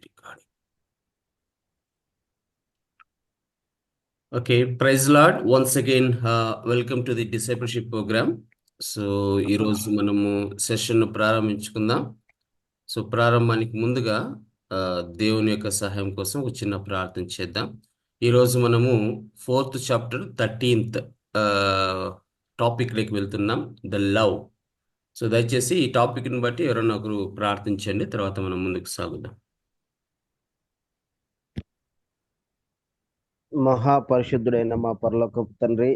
recording. Okay, praise Lord. Once again, welcome to the discipleship program. So ఈరోజు మనము సెషన్ను ప్రారంభించుకుందాం. So ప్రారంభానికి ముందుగా దేవుని యొక్క సహాయం కోసం ఒక చిన్న ప్రార్థన చేద్దాం. ఈరోజు మనము 4th చాప్టర్ 13th టాపిక్లోకి వెళ్తున్నాం, ద లవ్. సో దయచేసి ఈ టాపిక్ని బట్టి ఎవరైనా ఒకరు ప్రార్థించండి, తర్వాత మనం ముందుకు సాగుదాం. మహాపరిశుద్ధుడైన మా పరలోకపు తండ్రి,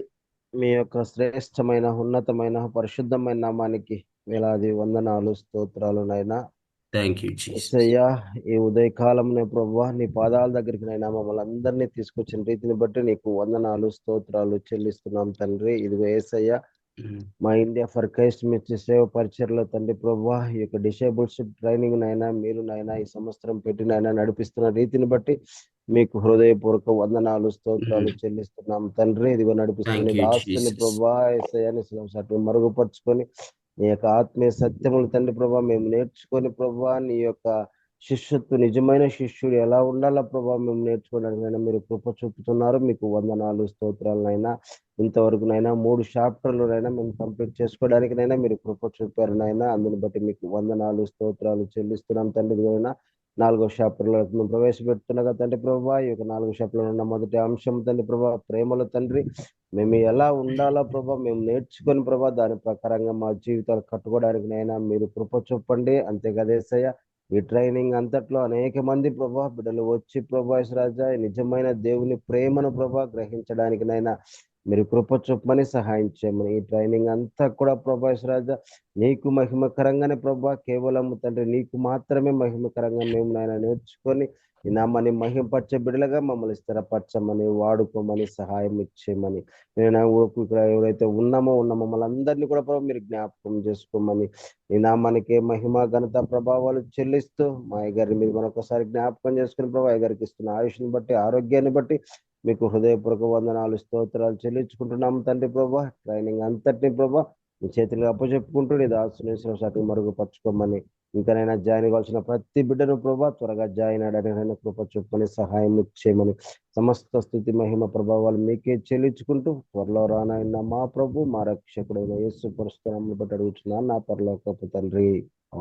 మీ యొక్క శ్రేష్టమైన ఉన్నతమైన పరిశుద్ధమైన నామానికి వేలాది వందనాలు స్తోత్రాలు నైనా. Thank you Jesus. యేసయ్యా, ఈ ఉదయకాలంలో ప్రభువా నీ పాదాల దగ్గరికి నైనా మమ్మల్ని అందరినీ తీసుకొచ్చిన రీతిని బట్టి నీకు వందనాలు స్తోత్రాలు చెల్లిస్తున్నాం తండ్రి. ఇదిగో యేసయ్యా, మా ఇండియా ఫర్ క్రైస్ట్ మిర్చి సేవ పరిచయలో తండ్రి ప్రభువా, ఈ యొక్క డిసేబుల్షిప్ ట్రైనింగ్ నైనా మీరు నైనా ఈ సంవత్సరం పెట్టి నైనా నడిపిస్తున్న రీతిని బట్టి మీకు హృదయపూర్వక వందనాలు స్తోత్రాలు చెల్లిస్తున్నాం తండ్రి. ఇదిగో నడిపిస్తున్న దాస్తుని ప్రభువా యేసయ్యాని మరుగుపరుచుకొని నీ యొక్క ఆత్మీయ సత్యములు తండ్రి ప్రభా మేము నేర్చుకొని ప్రభా నీ యొక్క శిష్యత్వ నిజమైన శిష్యుడు ఎలా ఉండాలా ప్రభా మేము నేర్చుకోవడానికైనా మీరు కృప చూపుతున్నారు. మీకు వందనాలు స్తోత్రాలనైనా. ఇంతవరకు నైనా 3 చాప్టర్లనైనా మేము కంప్లీట్ చేసుకోవడానికినైనా మీరు కృప చూపారు నైనా. అందుని బట్టి మీకు వందనాలు స్తోత్రాలు చెల్లిస్తున్నాం తండ్రి. 4వ చాప్టర్లో మేము ప్రవేశపెడుతున్నాగా తండ్రి ప్రభా, ఈ యొక్క 4వ చాప్టర్లో ఉన్న మొదటి అంశం తండ్రి ప్రభా ప్రేమలో తండ్రి మేము ఎలా ఉండాలో ప్రభా మేము నేర్చుకొని ప్రభా దాని ప్రకారంగా మా జీవితాలు కట్టుకోవడానికి నైనా మీరు కృప చూపండి. అంతేకాదేసయ్య, ఈ ట్రైనింగ్ అంతట్లో అనేక మంది ప్రభా బిడ్డలు వచ్చి ప్రభా రాజా నిజమైన దేవుని ప్రేమను ప్రభా గ్రహించడానికి నైనా మీరు కృప చూపమని సహాయం చేయమని. ఈ ట్రైనింగ్ అంతా కూడా ప్రభా రాజా నీకు మహిమకరంగానే ప్రభా, కేవలం తండ్రి నీకు మాత్రమే మహిమకరంగా మేము నాయన నేర్చుకొని ఈ నామాన్ని మహింపరిచే బిడ్డలుగా మమ్మల్ని స్థిరపరచమని వాడుకోమని సహాయం ఇచ్చేయమని. నేను ఇక్కడ ఎవరైతే ఉన్నామో మమ్మల్ని అందరినీ కూడా ప్రభావ మీరు జ్ఞాపకం చేసుకోమని ఈ నామానికి మహిమ ఘనత ప్రభావాలు చెల్లిస్తూ మా అయ్యగారిని మీరు మరొకసారి జ్ఞాపకం చేసుకుని ప్రభావ అయ్యగారికి ఇస్తున్న ఆయుష్ని బట్టి ఆరోగ్యాన్ని బట్టి మీకు హృదయపూర్వక వందనాలు స్తోత్రాలు చెల్లించుకుంటున్నాము తండ్రి ప్రభా. ట్రైనింగ్ అంతటిని ప్రభా మీ చేతులుగా అప్పచెప్పుకుంటూ నీ దాసుని మరుగుపరచుకోమని, ఇంకనైనా జాయిన్ కావాల్సిన ప్రతి బిడ్డను ప్రభా త్వరగా జాయిన్ అయ్యడానికి కృప చూపమని సహాయం చేయమని సమస్త స్థుతి మహిమ ప్రభావాలు మీకే చెల్లించుకుంటూ త్వరలో రానైనా మా ప్రభు మా రక్షకుడైన యేసు పరిశుద్ధనామమును బట్టి అడుగుతున్నాను నా పరలోకపు తండ్రి.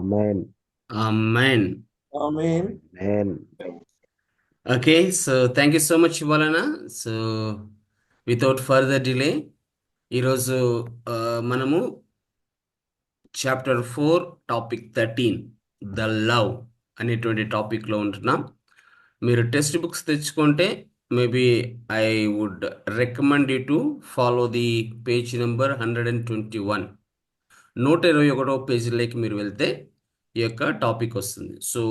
ఆమేన్. ఆమేన్. ఆమేన్. Okay, so thank you so much, Ivalana. So without further delay, ఈరోజు మనము చాప్టర్ 4 టాపిక్ 13 ద లవ్ అనేటువంటి టాపిక్లో ఉంటున్నాం. మీరు టెక్స్ట్ బుక్స్ తెచ్చుకుంటే maybe I would recommend you to follow the page number 121. 121వ పేజీలోకి మీరు వెళ్తే ఈ యొక్క టాపిక్ వస్తుంది. So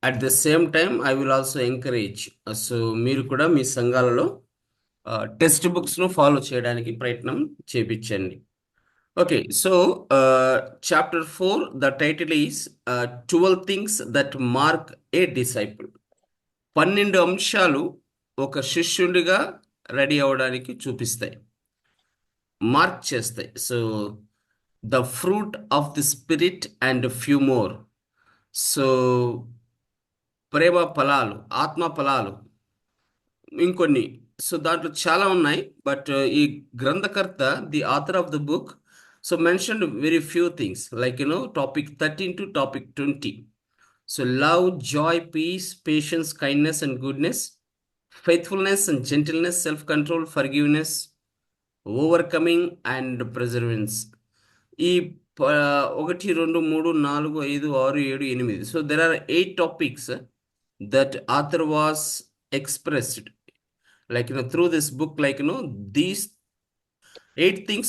at the same time I will also encourage, so మీరు కూడా మీ సంఘాలలో టెక్స్ట్ బుక్స్ను ఫాలో చేయడానికి ప్రయత్నం చేపించండి. Okay, so chapter 4 the title is 12 things that mark a disciple. 12 అంశాలు ఒక శిష్యుడిగా రెడీ అవ్వడానికి చూపిస్తాయి, మార్క్ చేస్తాయి. So the fruit of the spirit and few more. So ప్రేమ ఫలాలు, ఆత్మ ఫలాలు, ఇంకొన్ని. సో దాంట్లో చాలా ఉన్నాయి, బట్ ఈ గ్రంథకర్త the author of the book so mention very few things like topic 13 to topic 20. So love, joy, peace, patience, kindness and goodness, faithfulness and gentleness, self control, forgiveness, overcoming and perseverance. ఈ 1, 2, 3, 4, 5, 6, 7, 8. So there are 8 topics that author was expressed like through this book, like these 8 things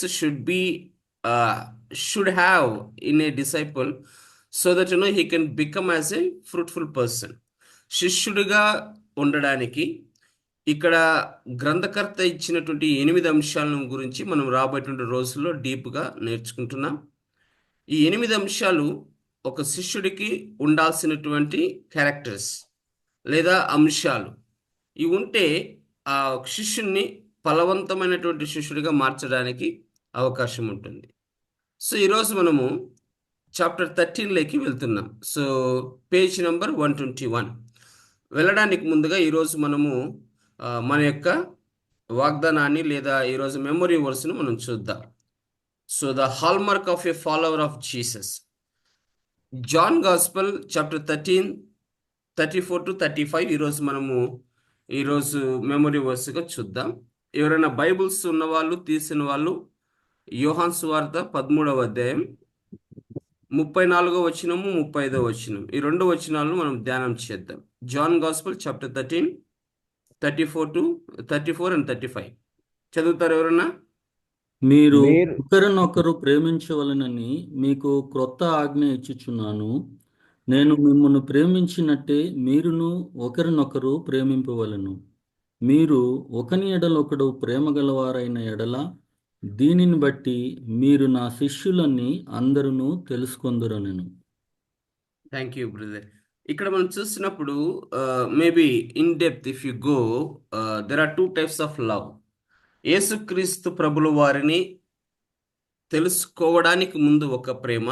should have in a disciple so that he can become as a fruitful person. శిష్యుడిగా ఉండడానికి ఇక్కడ గ్రంథకర్త ఇచ్చినటువంటి 8 అంశాల గురించి మనం రాబోయేటువంటి రోజుల్లో డీప్గా నేర్చుకుంటున్నాం. ఈ 8 అంశాలు ఒక శిష్యుడికి ఉండాల్సినటువంటి క్యారెక్టర్స్ లేదా అంశాలు. ఇవి ఉంటే ఆ శిష్యుడిని ఫలవంతమైనటువంటి శిష్యుడిగా మార్చడానికి అవకాశం ఉంటుంది. సో ఈరోజు మనము చాప్టర్ 13లోకి వెళ్తున్నాం. So page number 121. వెళ్ళడానికి ముందుగా ఈరోజు మనము మన యొక్క వాగ్దానాన్ని లేదా ఈరోజు మెమొరీ వర్స్ను మనం చూద్దాం. So the hallmark of a follower of Jesus, John gospel chapter 13:34-35 ఈరోజు మెమొరీ వర్స్గా చూద్దాం. ఎవరైనా బైబుల్స్ ఉన్నవాళ్ళు తీసిన వాళ్ళు యోహాను సువార్త 13వ అధ్యాయం 34వ వచనము 35వ వచనం, ఈ రెండు వచనాలను మనం ధ్యానం చేద్దాం. జాన్ గాస్పల్ చాప్టర్ 13:34 అండ్ 35 చదువుతారు ఎవరన్నా? మీరు మీరు ఒకరినొకరు ప్రేమించవలెనని మీకు క్రొత్త ఆజ్ఞ ఇచ్చుచున్నాను. నేను మిమ్మల్ని ప్రేమించినట్టే మీరును ఒకరినొకరు ప్రేమింపవలెను. మీరు ఒకని ఎడల ఒకడు ప్రేమ గలవారైన ఎడల దీనిని బట్టి మీరు నా శిష్యులని అందరూ తెలుసుకొందురనెను. Thank you brother. ఇక్కడ మనం చూసినప్పుడు maybe in depth if you go, there are 2 types of love. యేసుక్రీస్తు ప్రభుల వారిని తెలుసుకోవడానికి ముందు ఒక ప్రేమ,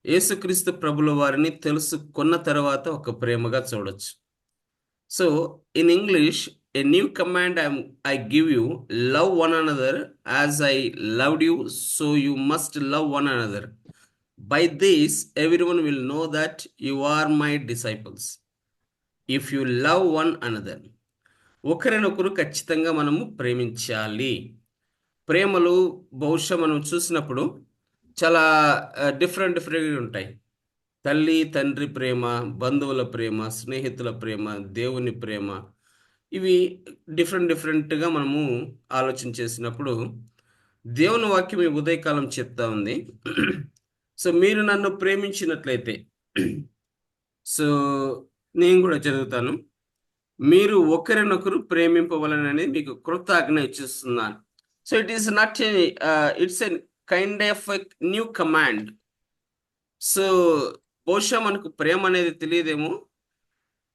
యేసుక్రీస్తు ప్రభుల వారిని తెలుసుకున్న తర్వాత ఒక ప్రేమగా చూడొచ్చు. So in English, a new command I give you, love one another as I loved you, so you must love one another. By this, everyone will know that you are my disciples, if you love one another. ఒకరినొకరు ఖచ్చితంగా మనము ప్రేమించాలి. ప్రేమలు బహుశా మనం చూసినప్పుడు చాలా డిఫరెంట్గా ఉంటాయి. తల్లి తండ్రి ప్రేమ, బంధువుల ప్రేమ, స్నేహితుల ప్రేమ, దేవుని ప్రేమ, ఇవి డిఫరెంట్గా మనము ఆలోచన చేసినప్పుడు దేవుని వాక్యం ఈ ఉదయకాలం చెప్తా ఉంది. సో మీరు నన్ను ప్రేమించినట్లయితే, సో నేను కూడా చదువుతాను, మీరు ఒకరినొకరు ప్రేమింపవలనని మీకు క్రొత్త ఆజ్ఞ ఇచ్చిస్తున్నాను. So it is not it's a kind of a new command. So బహుశా మనకు ప్రేమ అనేది తెలియదేమో,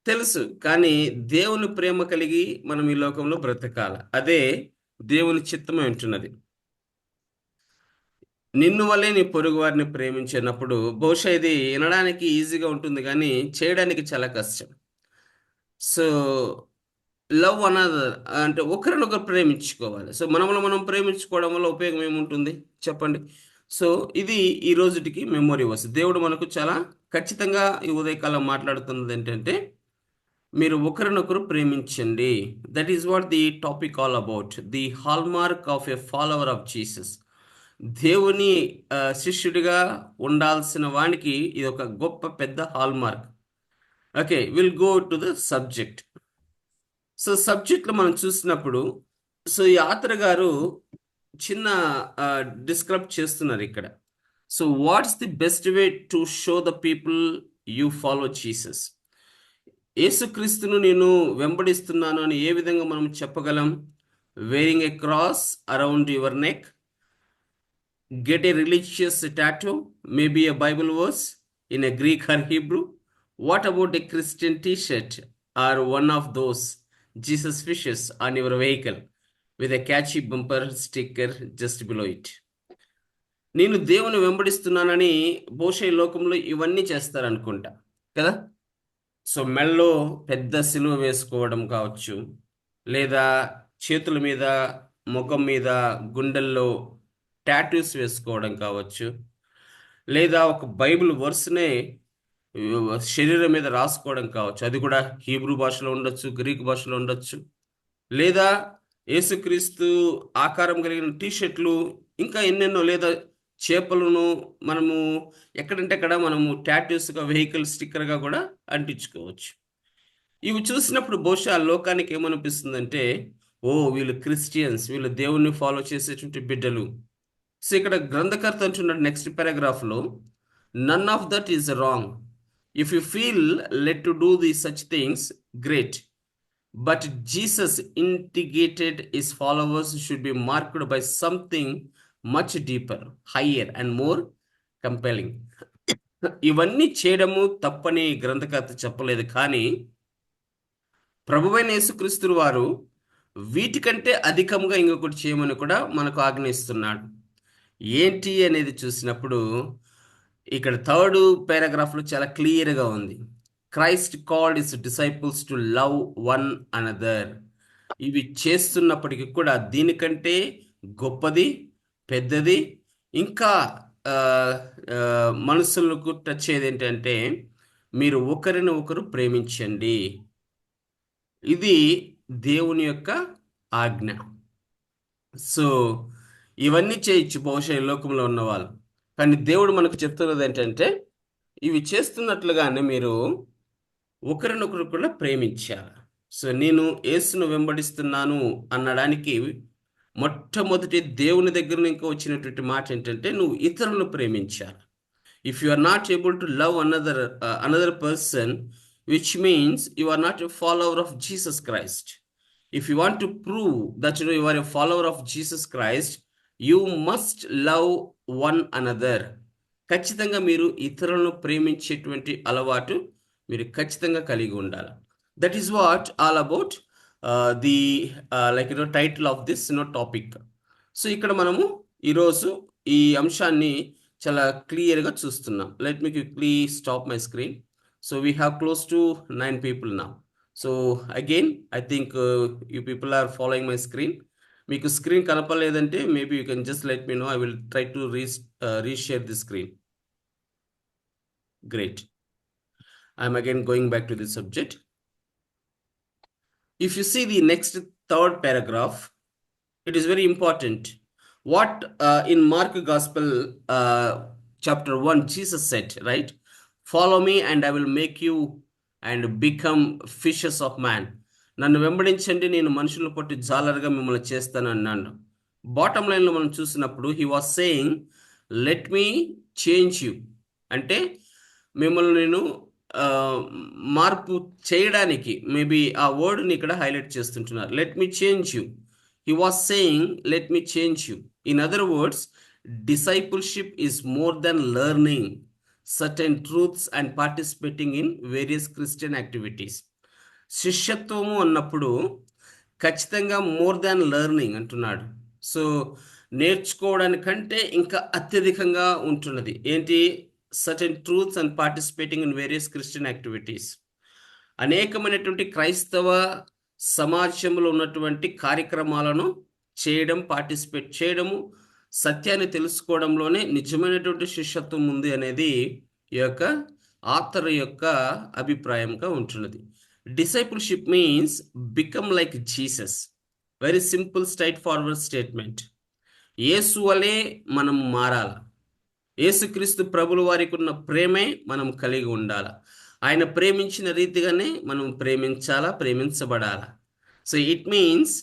తెలుసు, కానీ దేవుని ప్రేమ కలిగి మనం ఈ లోకంలో బ్రతకాల, అదే దేవుని చిత్తమై ఉంటున్నది. నిన్ను వల్లే నీ పొరుగు వారిని ప్రేమించినప్పుడు బహుశా ఇది వినడానికి ఈజీగా ఉంటుంది, కానీ చేయడానికి చాలా కష్టం. సో లవ్ అనదర్ అంటే ఒకరినొకరు ప్రేమించుకోవాలి. సో మనల్ని మనం ప్రేమించుకోవడం వల్ల ఉపయోగం ఏముంటుంది చెప్పండి? సో ఇది ఈ రోజుటికి మెమొరీ వర్స్. దేవుడు మనకు చాలా ఖచ్చితంగా ఈ ఉదయకాలం మాట్లాడుతున్నది ఏంటంటే, మీరు ఒకరినొకరు ప్రేమించండి. That is what the topic all about, the hallmark of a follower of Jesus. దేవుని శిష్యుడిగా ఉండాల్సిన వానికి ఇది ఒక గొప్ప పెద్ద hallmark. Okay, will go to the subject. So సబ్జెక్ట్లో మనం చూసినప్పుడు, సో ఈ ఆథర్ గారు చిన్న డిస్క్రైబ్ చేస్తున్నారు ఇక్కడ. So what's the best way to show the people you follow Jesus? యేసుక్రీస్తును నేను వెంబడిస్తున్నాను అని ఏ విధంగా మనం చెప్పగలం? Wearing a cross around your neck, get a religious tattoo, maybe a Bible verse in a Greek or Hebrew. What about a Christian t-shirt or one of those Jesus fishes on your vehicle with a catchy bumper sticker just below it? నేను దేవుని వెంబడిస్తున్నానని బహుశా ఈ లోకంలో ఇవన్నీ చేస్తారనుకుంటా కదా. So మెల్లో పెద్ద సిలువ వేసుకోవడం కావచ్చు, లేదా చేతుల మీద, ముఖం మీద, గుండెల్లో టాటూస్ వేసుకోవడం కావచ్చు, లేదా ఒక బైబిల్ వర్స్నే శరీరం మీద రాసుకోవడం కావచ్చు. అది కూడా హీబ్రూ భాషలో ఉండొచ్చు, గ్రీక్ భాషలో ఉండొచ్చు, లేదా యేసుక్రీస్తు ఆకారం కలిగిన టీషర్ట్లు, ఇంకా ఎన్నెన్నో, లేదా చేపలను మనము ఎక్కడంటే అక్కడ మనము టాటూస్గా, వెహికల్ స్టిక్కర్గా కూడా అంటించుకోవచ్చు. ఇవి చూసినప్పుడు బహుశా లోకానికి ఏమనిపిస్తుందంటే, ఓ వీళ్ళు క్రిస్టియన్స్, వీళ్ళు దేవుణ్ణి ఫాలో చేసేటువంటి బిడ్డలు. సో ఇక్కడ గ్రంథకర్త అంటున్నాడు నెక్స్ట్ పారాగ్రాఫ్లో, none of that is wrong. If you feel led to do the such things, great. But Jesus integrated his followers should be marked by something much deeper, higher and more compelling. ఇవన్నీ చేయడము తప్పని గ్రంథకర్త చెప్పలేదు, కానీ ప్రభువైన యేసుక్రీస్తు వారు వీటికంటే అధికంగా ఇంకొకటి చేయమని కూడా మనకు ఆజ్ఞయిస్తున్నాడు. ఏంటి అనేది చూసినప్పుడు, ఇక్కడ థర్డ్ పారాగ్రాఫ్లో చాలా క్లియర్గా ఉంది. Christ called his disciples to love one another. ఇవి చేస్తున్నప్పటికీ కూడా దీనికంటే గొప్పది, పెద్దది, ఇంకా ఆ, ఆ, మనసులకు టచ్ అయ్యేది ఏంటంటే మీరు ఒకరిని ఒకరు ప్రేమించండి. ఇది దేవుని యొక్క ఆజ్ఞ. సో ఇవన్నీ చేయొచ్చు బహుశా ఈ లోకంలో ఉన్నవాళ్ళు, కానీ దేవుడు మనకు చెప్తున్నది ఏంటంటే ఇవి చేస్తున్నట్లుగానే మీరు ఒకరినొకరు కూడా ప్రేమించాలి. సో నేను యేసును వెంబడిస్తున్నాను అనడానికి మొట్టమొదటి దేవుని దగ్గర నుంచి వచ్చినటువంటి మాట ఏంటంటే నువ్వు ఇతరులను ప్రేమించాలి. If you are not able to love another person, which means you are not a follower of Jesus Christ. If you want to prove that you are a follower of Jesus Christ, you must love one another. ఖచ్చితంగా మీరు ఇతరులను ప్రేమించేటువంటి అలవాటు మీరు ఖచ్చితంగా కలిగి ఉండాలి. That is what all about the title of this topic. So ఇక్కడ మనము ఈరోజు ఈ అంశాన్ని చాలా క్లియర్గా చూస్తున్నాం. Let me quickly stop my screen. So we have close to 9 people now. So again I think you people are following my screen. మీకు screen కనపలేదంటే maybe you can just let me know. I will try to reshare the screen. Great. I'm again going back to the subject. If you see the next third paragraph, it is very important. What in Mark Gospel chapter 1 Jesus said, right? Follow me and I will make you and become fishers of man. నన్ను వెంబడించండి, నేను మనుషులను పట్టి జాలరుగా మిమ్మల్ని చేస్తాను అన్నాడు. Bottom లైన్లో మనం చూసినప్పుడు he was saying let me change you, అంటే మిమ్మల్ని నేను మార్పు చేయడానికి మేబీ ఆ వర్డ్ని ఇక్కడ హైలైట్ చేస్తుంటున్నారు. Let me change you. He was saying let me change you. In other words, discipleship is more then learning certain truths and participating in various Christian activities. శిష్యత్వము అన్నప్పుడు ఖచ్చితంగా మోర్ దాన్ లెర్నింగ్ అంటున్నాడు. So నేర్చుకోవడానికంటే ఇంకా అత్యధికంగా ఉంటున్నది ఏంటి? Certain truths and participating in various Christian activities. అనేకమైనటువంటి క్రైస్తవ సమాజంలో ఉన్నటువంటి కార్యక్రమాలను చేయడం, పార్టిసిపేట్ చేయడము, సత్యాన్ని తెలుసుకోవడంలోనే నిజమైనటువంటి శిష్యత్వం ఉంది అనేది ఈ యొక్క ఆథర్ యొక్క అభిప్రాయంగా ఉంటున్నది. Discipleship means become like Jesus. Very simple straightforward statement. Yesu వలె మనం మారాల. యేసుక్రీస్తు ప్రభుల వారికి ఉన్న ప్రేమే మనం కలిగి ఉండాలి. ఆయన ప్రేమించిన రీతిగానే మనం ప్రేమించాలా, ప్రేమించబడాలా. So it means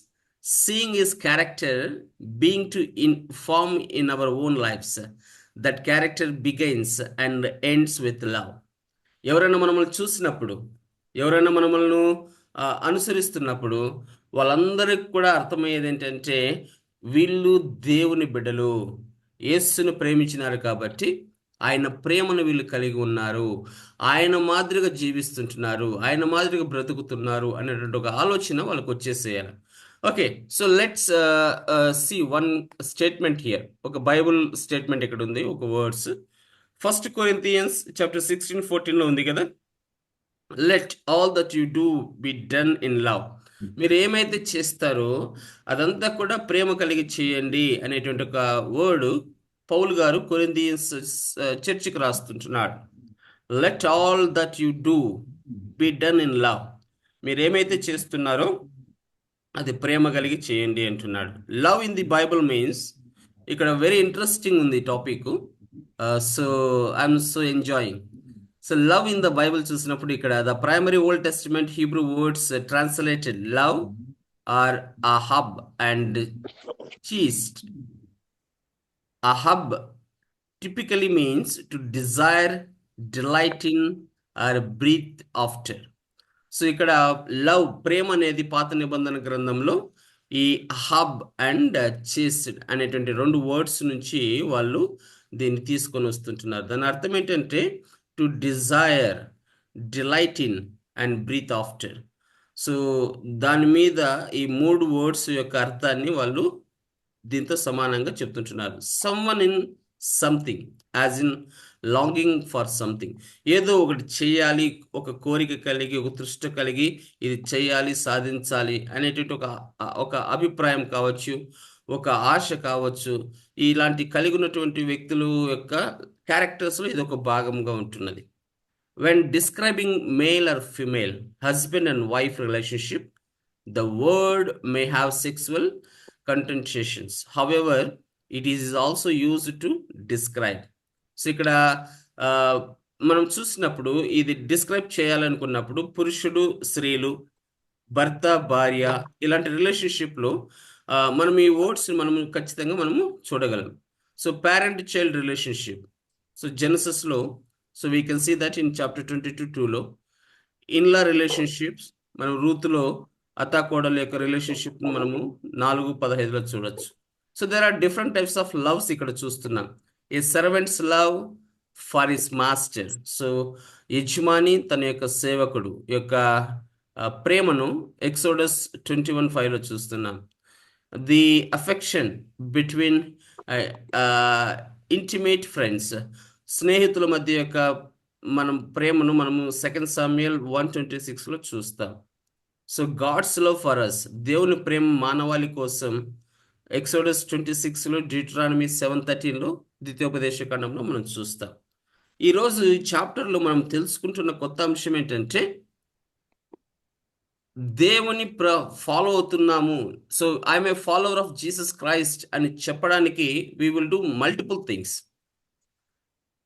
seeing his character, being to inform in our own lifes. That character begins and ends with love. ఎవరైనా మనల్ని చూసినప్పుడు, ఎవరైనా మనల్ని అనుసరిస్తున్నప్పుడు వాళ్ళందరికీ కూడా అర్థమయ్యేది ఏంటంటే వీళ్ళు దేవుని బిడ్డలు, యేసును ప్రేమించినారు కాబట్టి ఆయన ప్రేమను వీళ్ళు కలిగి ఉన్నారు, ఆయన మాదిరిగా జీవిస్తుంటున్నారు, ఆయన మాదిరిగా బ్రతుకుతున్నారు అనేటువంటి ఒక ఆలోచన వాళ్ళకు వచ్చేసేయాలి. Okay, so let's see one statement here. ఒక బైబుల్ స్టేట్మెంట్ ఇక్కడ ఉంది, ఒక వర్డ్స్. 1 Corinthians chapter 16-14 ఉంది కదా, let all that you do be done in love. మీరు ఏమైతే చేస్తారో అదంతా కూడా ప్రేమ కలిగి చేయండి అనేటువంటి ఒక వర్డ్ పౌలు గారు కొరింథియన్స్ చర్చికి రాస్తుంటున్నాడు. Let all that you do be done in love. మీరు ఏమైతే చేస్తున్నారో అది ప్రేమ కలిగి చేయండి అంటున్నాడు. Love in the Bible means, ఇక్కడ వెరీ ఇంట్రెస్టింగ్ ఉంది topic. So I'm so enjoying. So love in the Bible చూసినప్పుడు ఇక్కడ the primary Old Testament Hebrew words translated love or ahab and chesed. Ahab typically means to desire, delight in or breathe after. So ఇక్కడ love, ప్రేమ అనేది పాత నిబంధన గ్రంథంలో ఈ hub and chased అనేటువంటి 2 వర్డ్స్ నుంచి వాళ్ళు దీన్ని తీసుకొని వస్తుంటున్నారు. దాని అర్థం ఏంటంటే to desire, delight in and breathe after. So దాని మీద ఈ 3 వర్డ్స్ యొక్క అర్థాన్ని వాళ్ళు దీంతో సమానంగా చెప్తుంటున్నారు. Someone in something, as in longing for something. ఏదో ఒకటి చేయాలి, ఒక కోరిక కలిగి, ఒక తృష్ట కలిగి, ఇది చేయాలి, సాధించాలి అనేటువంటి ఒక అభిప్రాయం కావచ్చు, ఒక ఆశ కావచ్చు. ఇలాంటి కలిగి ఉన్నటువంటి వ్యక్తులు యొక్క క్యారెక్టర్స్లో ఇది ఒక భాగంగా ఉంటున్నది. When describing male or female, husband and wife relationship, the word may have sexual connotations. However, it is also used to describe. So ఇక్కడ ఆ, మనం చూసినప్పుడు ఇది డిస్క్రైబ్ చేయాలనుకున్నప్పుడు పురుషుడు, స్త్రీలు, భర్త, భార్య ఇలాంటి రిలేషన్షిప్లో మనం ఈ వర్డ్స్ మనము ఖచ్చితంగా మనము చూడగలం. So parent child relationship, so జెనసిస్లో, so we can see that in chapter 22:2లో. ఇన్లా రిలేషన్షిప్స్ మనం రూతులో అత్తాకోడల యొక్క రిలేషన్షిప్ మనము 4:15లో చూడొచ్చు. So there are different types of loves ఇక్కడ చూస్తున్నాం. A servant's love for his master, so యజమాని తన యొక్క సేవకుడు యొక్క ప్రేమను ఎక్సోడస్ 21:5లో చూస్తున్నాం. The affection between intimate friends, స్నేహితుల మధ్య యొక్క ప్రేమను మనము 2 Samuel 1:26లో చూస్తాం. So God's love for us, దేవుని ప్రేమ మానవాళి కోసం ఎక్సోడస్ 26లో, డ్యూటరానమీ 7:13లో, ద్వితీయోపదేశ ఖండంలో మనం చూస్తాం. ఈరోజు ఈ చాప్టర్లో మనం తెలుసుకుంటున్న కొత్త అంశం ఏంటంటే దేవుని ఫాలో అవుతున్నాము. So I'm a follower of Jesus Christ అని చెప్పడానికి we will do multiple things.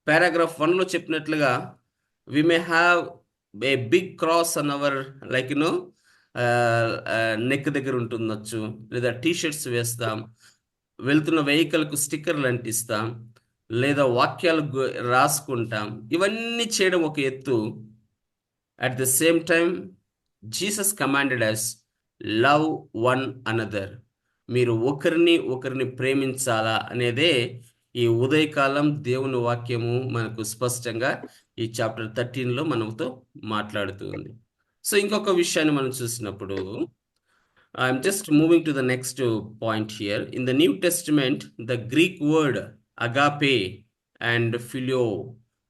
Paragraph 1లో చెప్పినట్లుగా we may have a big cross on our like neck దగ్గర ఉంటుండొచ్చు, లేదా టీషర్ట్స్ వేస్తాం, వెళ్తున్న వెహికల్కు స్టిక్కర్లు అంటిస్తాం, లేదా వాక్యాలు రాసుకుంటాం. ఇవన్నీ చేయడం ఒక ఎత్తు. At the same time Jesus commanded us love one another. మీరు ఒకరిని ప్రేమించాలా అనేదే ఈ ఉదయకాలం దేవుని వాక్యము మనకు స్పష్టంగా ఈ చాప్టర్ 13లో మనతో మాట్లాడుతూ ఉంది. సో ఇంకొక విషయాన్ని మనం చూసినప్పుడు, I'm just moving to the next point here. In the new testament the Greek word agape and phileo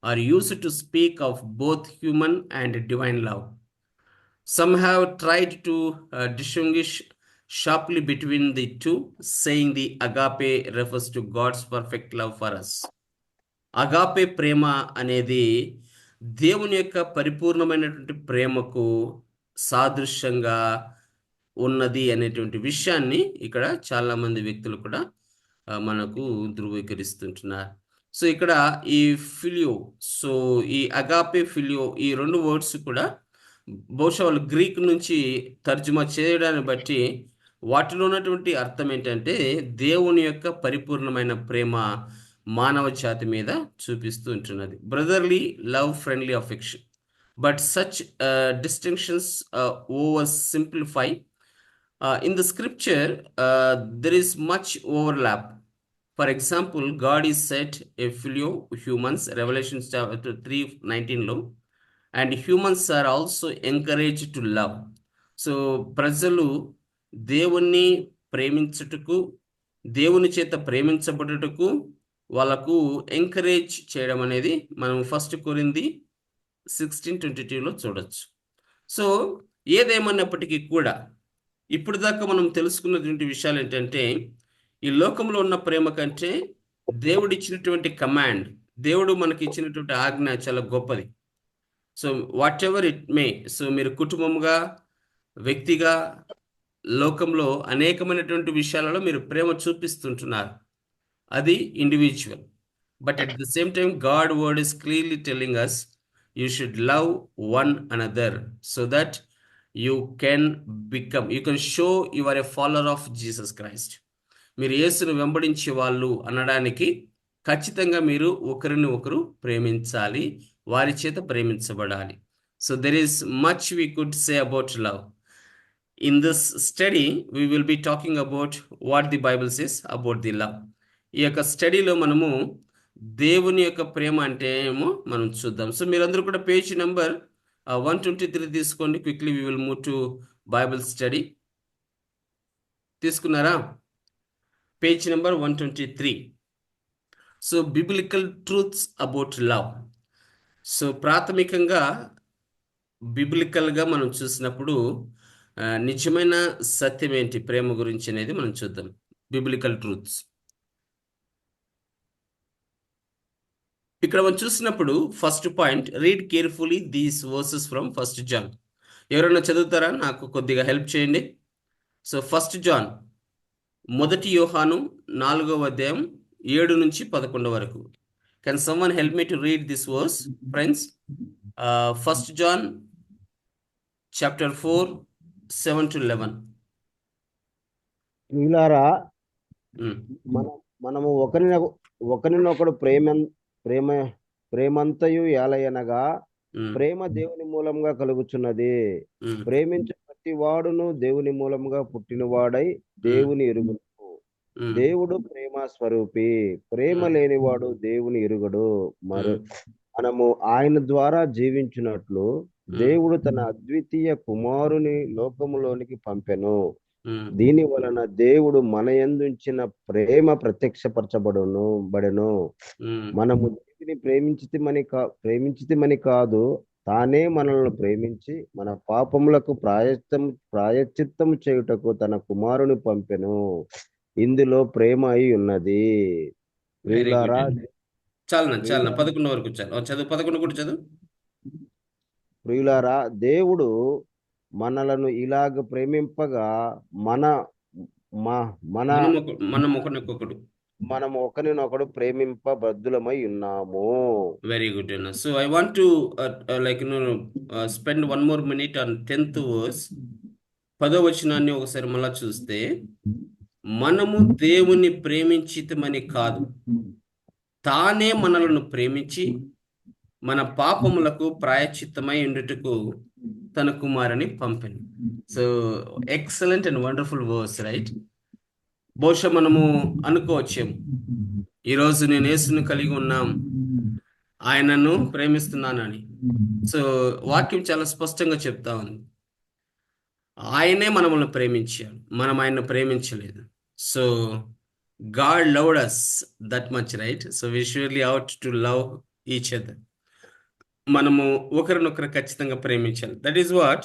are used to speak of both human and divine love. Some have tried to distinguish sharply between the two, saying the agape refers to God's perfect love for us. Agape ప్రేమ అనేది దేవుని యొక్క పరిపూర్ణమైనటువంటి ప్రేమకు సాదృశ్యంగా ఉన్నది అనేటువంటి విషయాన్ని ఇక్కడ చాలా మంది వ్యక్తులు కూడా మనకు ధృవీకరిస్తుంటున్నారు. సో ఇక్కడ ఈ ఫిలియో, సో ఈ అగాపే, ఫిలియో, ఈ 2 వర్డ్స్ కూడా బహుశా వాళ్ళు గ్రీక్ నుంచి తర్జుమా చేయడాన్ని బట్టి వాటిలో ఉన్నటువంటి అర్థం ఏంటంటే దేవుని యొక్క పరిపూర్ణమైన ప్రేమ మానవ జాతి మీద చూపిస్తూ ఉంటున్నది. Brotherly love, friendly affection. But such distinctions over simplify. In the scripture, there is much overlap. For example, God is said a filio humans, Revelation chapter 3:19 and humans are also encouraged to love. So ప్రజలు దేవుణ్ణి ప్రేమించుటకు, దేవుని చేత ప్రేమించబడుటకు వాళ్ళకు encourage చేయడం అనేది మనం 1 Corinthians 16:22లో చూడొచ్చు. So ఏదేమన్నప్పటికీ కూడా ఇప్పుడు దాకా మనం తెలుసుకున్నటువంటి విషయాలు ఏంటంటే ఈ లోకంలో ఉన్న ప్రేమ కంటే దేవుడు ఇచ్చినటువంటి కమాండ్, దేవుడు మనకి ఇచ్చినటువంటి ఆజ్ఞ చాలా గొప్పది. So what ever it may, so మీరు కుటుంబంగా, వ్యక్తిగా, లోకంలో అనేకమైనటువంటి విషయాలలో మీరు ప్రేమ చూపిస్తుంటున్నారు. అది individual. But at the same time God word is clearly telling us you should love one another so that you can show you are a follower of Jesus Christ. మీరు యేసును వెంబడించే వాళ్ళు అనడానికి ఖచ్చితంగా మీరు ఒకరిని ఒకరు ప్రేమించాలి, వారి చేత ప్రేమించబడాలి. So there is much we could say about love. In this study we will be talking about what the Bible says about the love. ఈ యొక్క స్టడీలో మనము దేవుని యొక్క ప్రేమ అంటే ఏమో మనం చూద్దాం. సో మీరందరూ కూడా పేజ్ నెంబర్ 123 తీసుకోండి. Quickly we will move to Bible study. తీసుకున్నారా? Page number 123. So biblical truths about love. So ప్రాథమికంగా బిబ్లికల్గా మనం చూసినప్పుడు నిజమైన సత్యం ఏంటి ప్రేమ గురించి అనేది మనం చూద్దాం. బిబ్లికల్ ట్రూత్స్ ఇక్కడ మనం చూసినప్పుడు first point, read carefully these verses from first John. ఎవరైనా చదువుతారా? నాకు కొద్దిగా హెల్ప్ చేయండి. సో ఫస్ట్ జాన్, మొదటి యోహాను 4వ అధ్యాయం 7 నుంచి 11 వరకు. Can someone help me to read this verse friends? First John chapter 4 7 to 11. ప్రియులారా, ఉమ్, మనము ఒకరినొకడు ప్రేమ ప్రేమంతయు ఏలయనగా ఉమ్, ప్రేమ దేవుని మూలంగా కలుగుచున్నది. ఉమ్, ప్రేమించు ప్రతి వాడును దేవుని మూలంగా పుట్టినవాడై దేవుని ఎరుగును. ఉమ్, దేవుడు ప్రేమ స్వరూపి. ప్రేమ ఉమ్, లేనివాడు దేవుని ఎరుగడు. మనము ఆయన ద్వారా జీవించినట్లు దేవుడు తన అద్వితీయ కుమారుని లోకములోనికి పంపెను. దీని వలన దేవుడు మన యందుంచిన ప్రేమ బడెను. మనము దేవుని ప్రేమించితిమని కాదు, తానే మనల్ని ప్రేమించి మన పాపములకు ప్రాయశ్చిత్తము చేయుటకు తన కుమారుని పంపెను. ఇందులో ప్రేమ అయి ఉన్నది. Very good. ప్రియులారా, చాలనా 11 వరకు చాలు. చదువు 11 కూడా చదువు. ప్రియులారా, దేవుడు మనలను ఇలాగ ప్రేమింపగా మనం ఒకరినొకడు. మనం ఒకరినొకడు ప్రేమింపబద్ధులమై ఉన్నాము. వెరీ గుడ్ అన్న. So I want to spend 1 more minute on 10th verse. 10వ వచనాన్ని ఒకసారి మళ్ళా చూస్తే, మనము దేవుని ప్రేమించితమని కాదు, తానే మనలను ప్రేమించి మన పాపములకు ప్రాయశ్చిత్తమై ఉండుటకు తన కుమారుని పంపెను. So excellent and wonderful verse, right? బహుశా మనము అనుకోవచ్చేమో, ఈరోజు నేను యేసుని కలిగి ఉన్నాం, ఆయనను ప్రేమిస్తున్నానని. సో వాక్యం చాలా స్పష్టంగా చెప్తా ఉంది, ఆయనే మనల్ని ప్రేమించాడు, మనం ఆయన్ను ప్రేమించలేదు. So God loved us that much, right? So we surely ought to love each other. మనము ఒకరినొకరు ఖచ్చితంగా ప్రేమించాలి. దట్ ఈస్ వాట్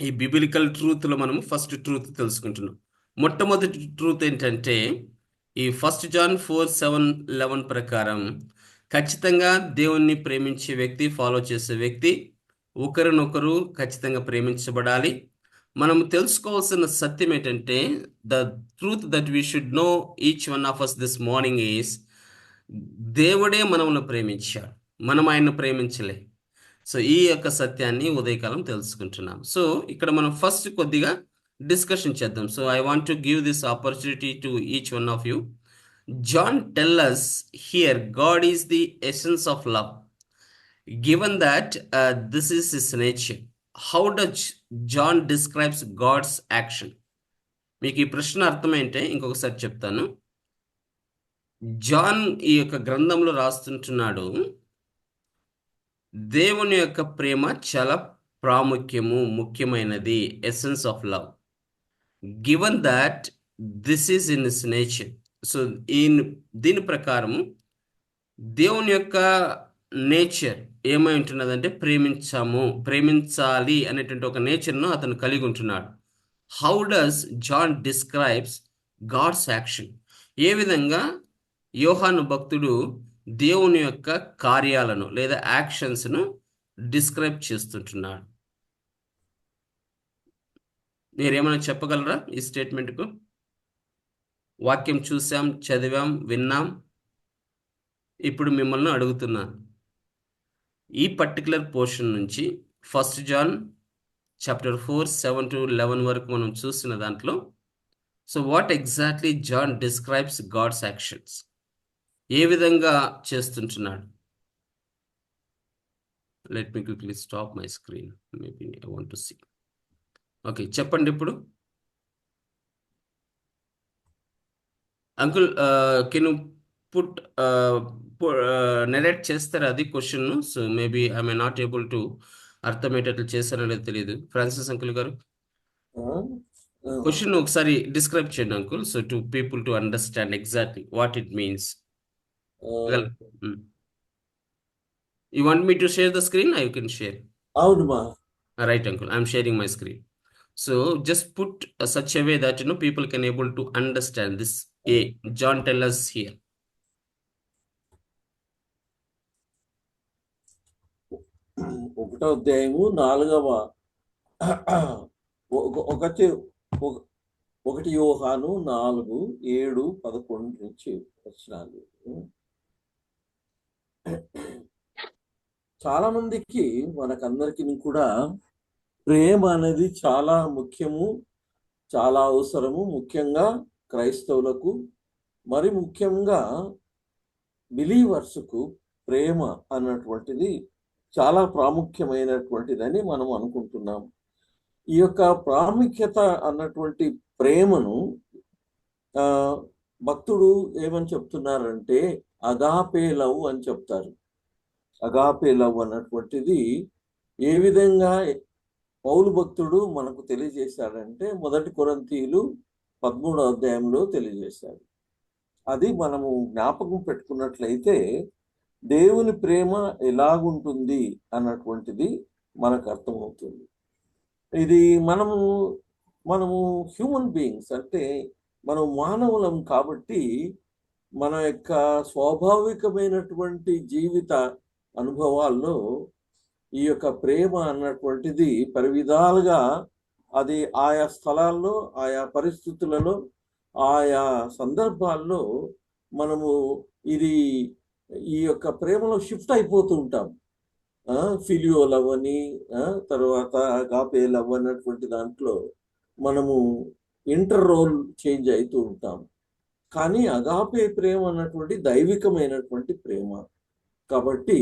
ఈ బిబిలికల్ ట్రూత్లో మనము ఫస్ట్ ట్రూత్ తెలుసుకుంటున్నాం. మొట్టమొదటి ట్రూత్ ఏంటంటే, ఈ ఫస్ట్ జాన్ 4:7-11 ప్రకారం ఖచ్చితంగా దేవుణ్ణి ప్రేమించే వ్యక్తి, ఫాలో చేసే వ్యక్తి ఒకరినొకరు ఖచ్చితంగా ప్రేమించబడాలి. మనం తెలుసుకోవాల్సిన సత్యం ఏంటంటే, the truth that we should know each one of us this morning is, దేవుడే మనల్ని ప్రేమించాడు, మనం ఆయన్ను ప్రేమించలే. సో ఈ యొక్క సత్యాన్ని ఉదయకాలం తెలుసుకుంటున్నాం. సో ఇక్కడ మనం ఫస్ట్ కొద్దిగా డిస్కషన్ చేద్దాం. So I want to give this opportunity to each one of you. John tells us here, God is the essence of love. Given that this is his nature, how does John describes God's action? మీకు ఈ ప్రశ్న అర్థమైంటే ఇంకొకసారి చెప్తాను. John ఈ యొక్క గ్రంథంలో రాస్తుంటున్నాడు, దేవుని యొక్క ప్రేమ చాలా ముఖ్యమైనది, essence of love. Given that this is in his nature. So దీని ప్రకారం దేవుని యొక్క నేచర్ ఏమై ఉంటున్నదంటే, ప్రేమించాలి అనేటువంటి ఒక నేచర్ను అతను కలిగి ఉంటున్నాడు. How does John describes God's action? ఏ విధంగా యోహాను భక్తుడు దేవుని యొక్క కార్యాలను లేదా యాక్షన్స్ను డిస్క్రైబ్ చేస్తుంటున్నాడు? మీరేమైనా చెప్పగలరా ఈ స్టేట్మెంట్కు? వాక్యం చూసాం, చదివాం, విన్నాం. ఇప్పుడు మిమ్మల్ని అడుగుతున్నాను, ఈ పర్టికులర్ పోర్షన్ నుంచి ఫస్ట్ జాన్ చాప్టర్ 4:7-11 వరకు మనం చూసిన దాంట్లో, so what exactly John describes God's actions? ఏ విధంగా చేస్తుంటున్నాడు? Let me quickly stop my screen, maybe I want to see. Okay, చెప్పండి ఇప్పుడు. Uncle, can you put narrate చేస్తారా అది question? So maybe I may not able to అర్థమయ్యేటట్లు చేస్తారో లేదో తెలియదు. ఫ్రాన్సిస్ అంకుల్ గారు, క్వశ్చన్ ఒకసారి డిస్క్రైబ్ చేయండి uncle, so to people to understand exactly what it means. Well, you want me to share the screen? I can share. అవును మా Right, uncle. I'm sharing my screen. So just put such a way that people can able to understand this. A John tell us here. ఒకటో అధ్యాయము 4వ ఒకటి ఒక- 1 యోహాను 4:7-11 నుంచి వచనాలు. చాలా మందికి మనకందరికి కూడా ప్రేమ అనేది చాలా ముఖ్యము, చాలా అవసరము. ముఖ్యంగా క్రైస్తవులకు, మరి ముఖ్యంగా బిలీవర్స్కు ప్రేమ అన్నటువంటిది చాలా ప్రాముఖ్యమైనటువంటిదని మనం అనుకుంటున్నాం. ఈ యొక్క ప్రాముఖ్యత అన్నటువంటి ప్రేమను భక్తుడు ఏమని చెప్తున్నారంటే అగాపే లవ్ అని చెప్తారు. అగాపే లవ్ అన్నటువంటిది ఏ విధంగా పౌలు భక్తుడు మనకు తెలియజేశాడంటే 1 కొరింథీయులు 13వ అధ్యాయంలో తెలియజేశాడు. అది మనము జ్ఞాపకం పెట్టుకున్నట్లయితే దేవుని ప్రేమ ఎలాగుంటుంది అన్నటువంటిది మనకు అర్థమవుతుంది. ఇది మనము హ్యూమన్ బీయింగ్స్, అంటే మనం మానవులం కాబట్టి మన యొక్క స్వాభావికమైనటువంటి జీవిత అనుభవాల్లో ఈ యొక్క ప్రేమ అన్నటువంటిది పరివిధాలుగా అది ఆయా స్థలాల్లో, ఆయా పరిస్థితులలో, ఆయా సందర్భాల్లో మనము ఈ యొక్క ప్రేమలో షిఫ్ట్ అయిపోతూ ఉంటాం. ఫిలియో లవ్ అని, తర్వాత అగాపే లవ్ అన్నటువంటి దాంట్లో మనము ఇంటర్ రోల్ చేంజ్ అవుతూ ఉంటాం. కానీ అగాపే ప్రేమ అన్నటువంటి దైవికమైనటువంటి ప్రేమ కాబట్టి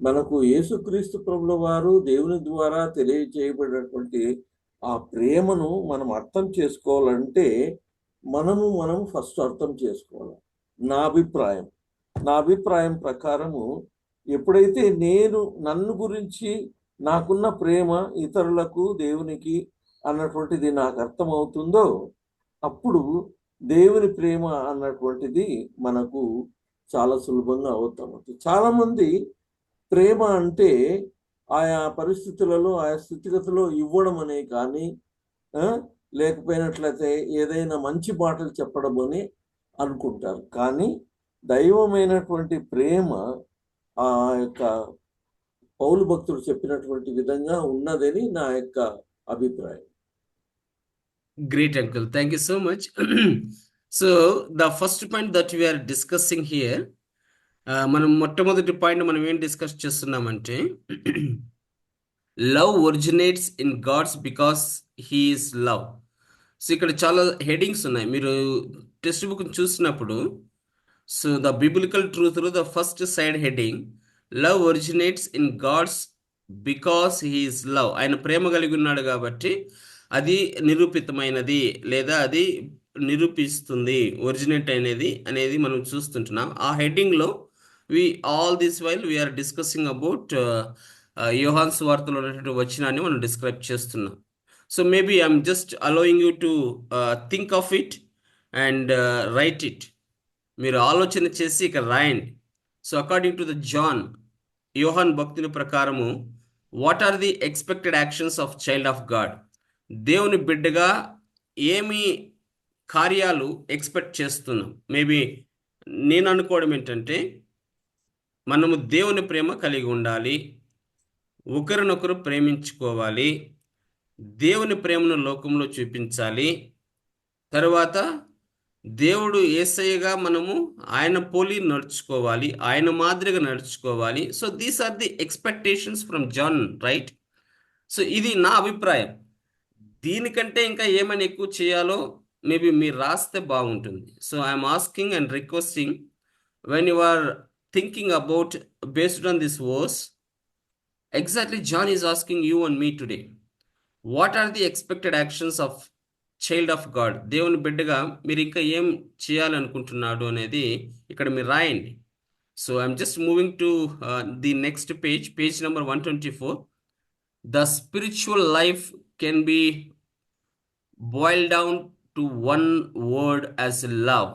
మనకు యేసుక్రీస్తు ప్రభుల వారు దేవుని ద్వారా తెలియజేయబడినటువంటి ఆ ప్రేమను మనం అర్థం చేసుకోవాలంటే మనం ఫస్ట్ అర్థం చేసుకోవాలి. నా అభిప్రాయం ప్రకారము ఎప్పుడైతే నన్ను గురించి నాకున్న ప్రేమ ఇతరులకు, దేవునికి అన్నటువంటిది నాకు అర్థమవుతుందో అప్పుడు దేవుని ప్రేమ అన్నటువంటిది మనకు చాలా సులభంగా అవుతామవుతుంది. చాలా మంది ప్రేమ అంటే ఆయా పరిస్థితులలో, ఆయా స్థితిగతుల్లో ఇవ్వడం అనే కానీ, లేకపోయినట్లయితే ఏదైనా మంచి మాటలు చెప్పడం అని అనుకుంటారు. కానీ దైవమైనటువంటి ప్రేమ ఆ యొక్క పౌలు భక్తుడు చెప్పినటువంటి విధంగా ఉన్నదని నా యొక్క అభిప్రాయం. Great, uncle. Thank you so much. So the first point that we are discussing here, మనం మొట్టమొదటి పాయింట్ మనం ఏం డిస్కస్ చేస్తున్నామంటే love originates in God's because he is love. So ఇక్కడ చాలా హెడింగ్స్ ఉన్నాయి. మీరు టెక్స్ట్ బుక్ చూసినప్పుడు సో ద బిబిలికల్ ట్రూత్లో the first side heading love originates in God's because he is love. ఆయన ప్రేమ కలిగి ఉన్నాడు కాబట్టి అది నిరూపితమైనది లేదా అది నిరూపిస్తుంది, ఒరిజినేట్ అనేది మనం చూస్తుంటున్నాం. ఆ హెడ్డింగ్లో all this while we're discussing about Yohan సువార్తలో ఉన్నటువంటి వచనాన్ని మనం డిస్క్రైబ్ చేస్తున్నాం. So maybe I'm just allowing you to think of it and write it. మీరు ఆలోచన చేసి ఇక్కడ రాయండి. So according to the Yohan భక్తుని ప్రకారము what are the expected actions of child of God? దేవుని బిడ్డగా ఏమి కార్యాలు ఎక్స్పెక్ట్ చేస్తున్నాం? మేబీ నేను అనుకోవడం ఏంటంటే మనము దేవుని ప్రేమ కలిగి ఉండాలి, ఒకరినొకరు ప్రేమించుకోవాలి, దేవుని ప్రేమను లోకంలో చూపించాలి, తర్వాత దేవుడు యేసయ్యగా మనము ఆయన పోలి నడుచుకోవాలి, ఆయన మాదిరిగా నడుచుకోవాలి. So these are the expectations from John, right? So ఇది నా అభిప్రాయం. దీనికంటే ఇంకా ఏమైనా ఎక్కువ చేయాలో మేబీ మీరు రాస్తే బాగుంటుంది. So I'm asking and requesting when you are thinking about based on this verse, exactly John is asking you and me today, what are the expected actions of child of God? దేవుని బిడ్డగా మీరు ఇంకా ఏం చేయాలనుకుంటున్నాడు అనేది ఇక్కడ మీరు రాయండి. So I'm just moving to the next page number 124. The spiritual life can be boiled down to one word as love.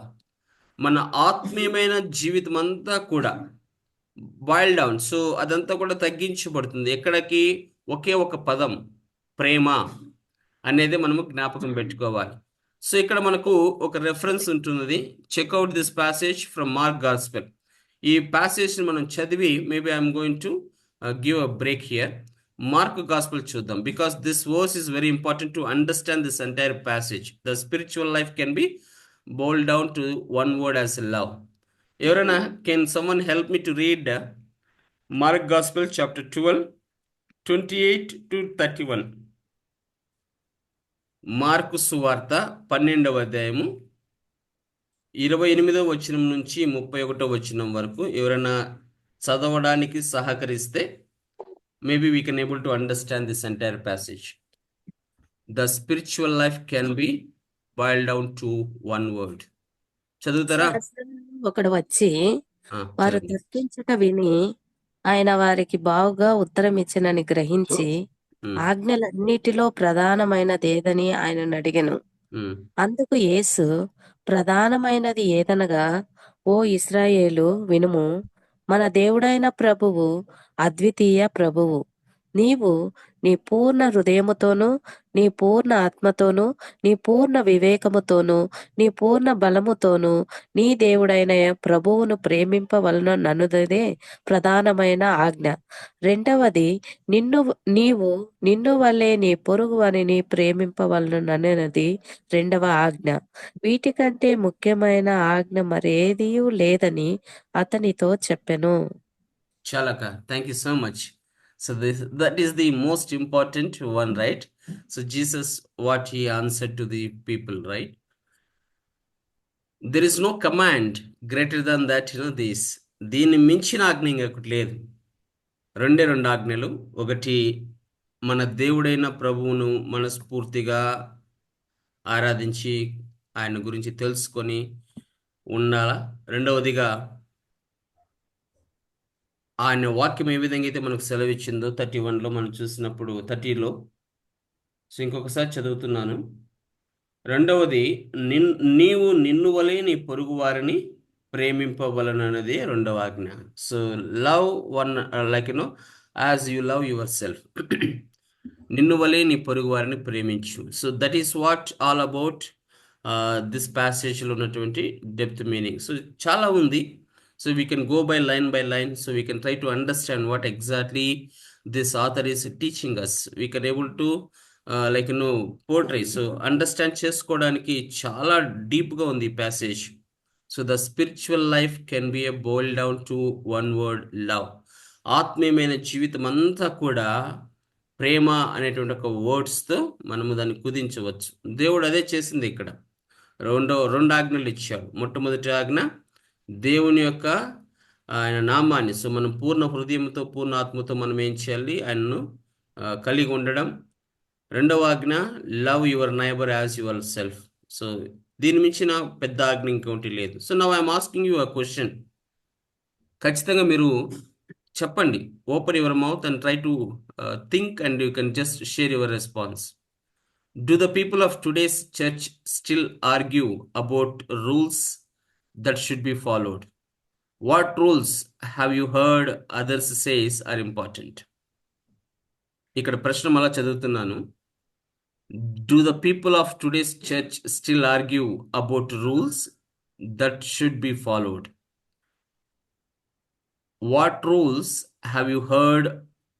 మన ఆత్మీయమైన జీవితం అంతా కూడా బాయిల్ డౌన్. సో అదంతా కూడా తగ్గించబడుతుంది. ఎక్కడికి? ఒకే ఒక పదం, ప్రేమ అనేది మనము జ్ఞాపకం పెట్టుకోవాలి. సో ఇక్కడ మనకు ఒక రెఫరెన్స్ ఉంటున్నది. Check out this passage from Mark gospel. ఈ ప్యాసేజ్ని మనం చదివి maybe I'm going to give a break here. Mark gospel చూద్దాం, because this verse is very important to understand this entire passage. The spiritual life can be boiled down to one word as love. ఎవరైనా, can someone help me to read Mark Gospel chapter 12, 28 to 31? Mark సువార్త 12వ అధ్యాయము 28వ వచనం నుంచి 31వ వచనం వరకు ఎవరైనా చదవడానికి సహకరిస్తే maybe we can able to understand this entire passage. The spiritual life can B boil down to one word. చదువుతారా? శాస్త్రులలో ఒకడు వచ్చి వారు చదవండి. తర్కించుట విని ఆయన వారికి బావుగా ఉత్తరం ఇచ్చినని గ్రహించి ఉమ్, ఆజ్ఞలన్నిటిలో ప్రధానమైనదేదని ఆయనను అడిగెను. ఉమ్, అందుకు యేసు, ప్రధానమైనది ఏదనగా, ఓ ఇశ్రాయేలు వినుము, మన దేవుడైన ప్రభువు అద్వితీయ ప్రభువు. నీవు నీ పూర్ణ హృదయముతోనూ, నీ పూర్ణ ఆత్మతోనూ, నీ పూర్ణ వివేకముతోనూ, నీ పూర్ణ బలముతోనూ నీ దేవుడైన ప్రభువును ప్రేమింపవలన నన్నుదే ప్రధానమైన ఆజ్ఞ. రెండవది, నీవు నిన్ను వల్లే నీ పొరుగు వానిని ప్రేమింపవలనన్నది రెండవ ఆజ్ఞ. వీటికంటే ముఖ్యమైన ఆజ్ఞ మరేదియూ లేదని అతనితో చెప్పెను. Chalaka, thank you so much. So that is the most important one, right? So Jesus, what he answered to the people, right? There is no command greater than that, this. దీన్ని మించిన ఆజ్ఞ ఇంకొకటి లేదు. రెండు ఆజ్ఞలు. ఒకటి, మన దేవుడైన ప్రభువును మనస్ఫూర్తిగా ఆరాధించి ఆయన గురించి తెలుసుకొని ఉండాలా. రెండవదిగా ఆయన వాక్యం ఏ విధంగా అయితే మనకు సెలవిచ్చిందో 31లో మనం చూసినప్పుడు 30లో. సో ఇంకొకసారి చదువుతున్నాను. రెండవది, నీవు నిన్ను వలె నీ పొరుగు వారిని ప్రేమింపవలనన్నది రెండవ ఆజ్ఞ. So love one like as you love yourself. నిన్ను వలె నీ పొరుగు వారిని ప్రేమించు. So that is what all about this ప్యాసేజ్లో ఉన్నటువంటి డెప్త్ మీనింగ్. సో చాలా ఉంది. So we can go by line, so we can try to understand what exactly this author is teaching us. We can able to portray. So understand చేసుకోవడానికి చాలా deep గా ఉంది passage. So the spiritual life can be boiled down to one word, love. ఆత్మీయమైన జీవితం అంతా కూడా ప్రేమ అనేటువంటి ఒక వర్డ్స్తో మనము దాన్ని కుదించవచ్చు. దేవుడు అదే చేసింది ఇక్కడ. రెండు ఆజ్ఞలు ఇచ్చాడు. మొట్టమొదటి ఆజ్ఞ, దేవుని యొక్క ఆయన నామాన్ని, సో మనం పూర్ణ హృదయంతో పూర్ణ ఆత్మతో మనం ఏం చేయాలి? ఆయనను కలిగి ఉండడం. రెండవ ఆజ్ఞ, love your neighbour as your self. So దీని మించిన పెద్ద ఆజ్ఞ ఇంకోటి లేదు. So now I'm asking you a question. ఖచ్చితంగా మీరు చెప్పండి. Open your mouth and try to think and you can just share your response. Do the people of today's church still argue about rules that should be followed? What rules have you heard others says are important? ఇక్కడ ప్రశ్న మళ్ళా చదువుతున్నాను. Do the people of today's church still argue about rules that should be followed? What rules have you heard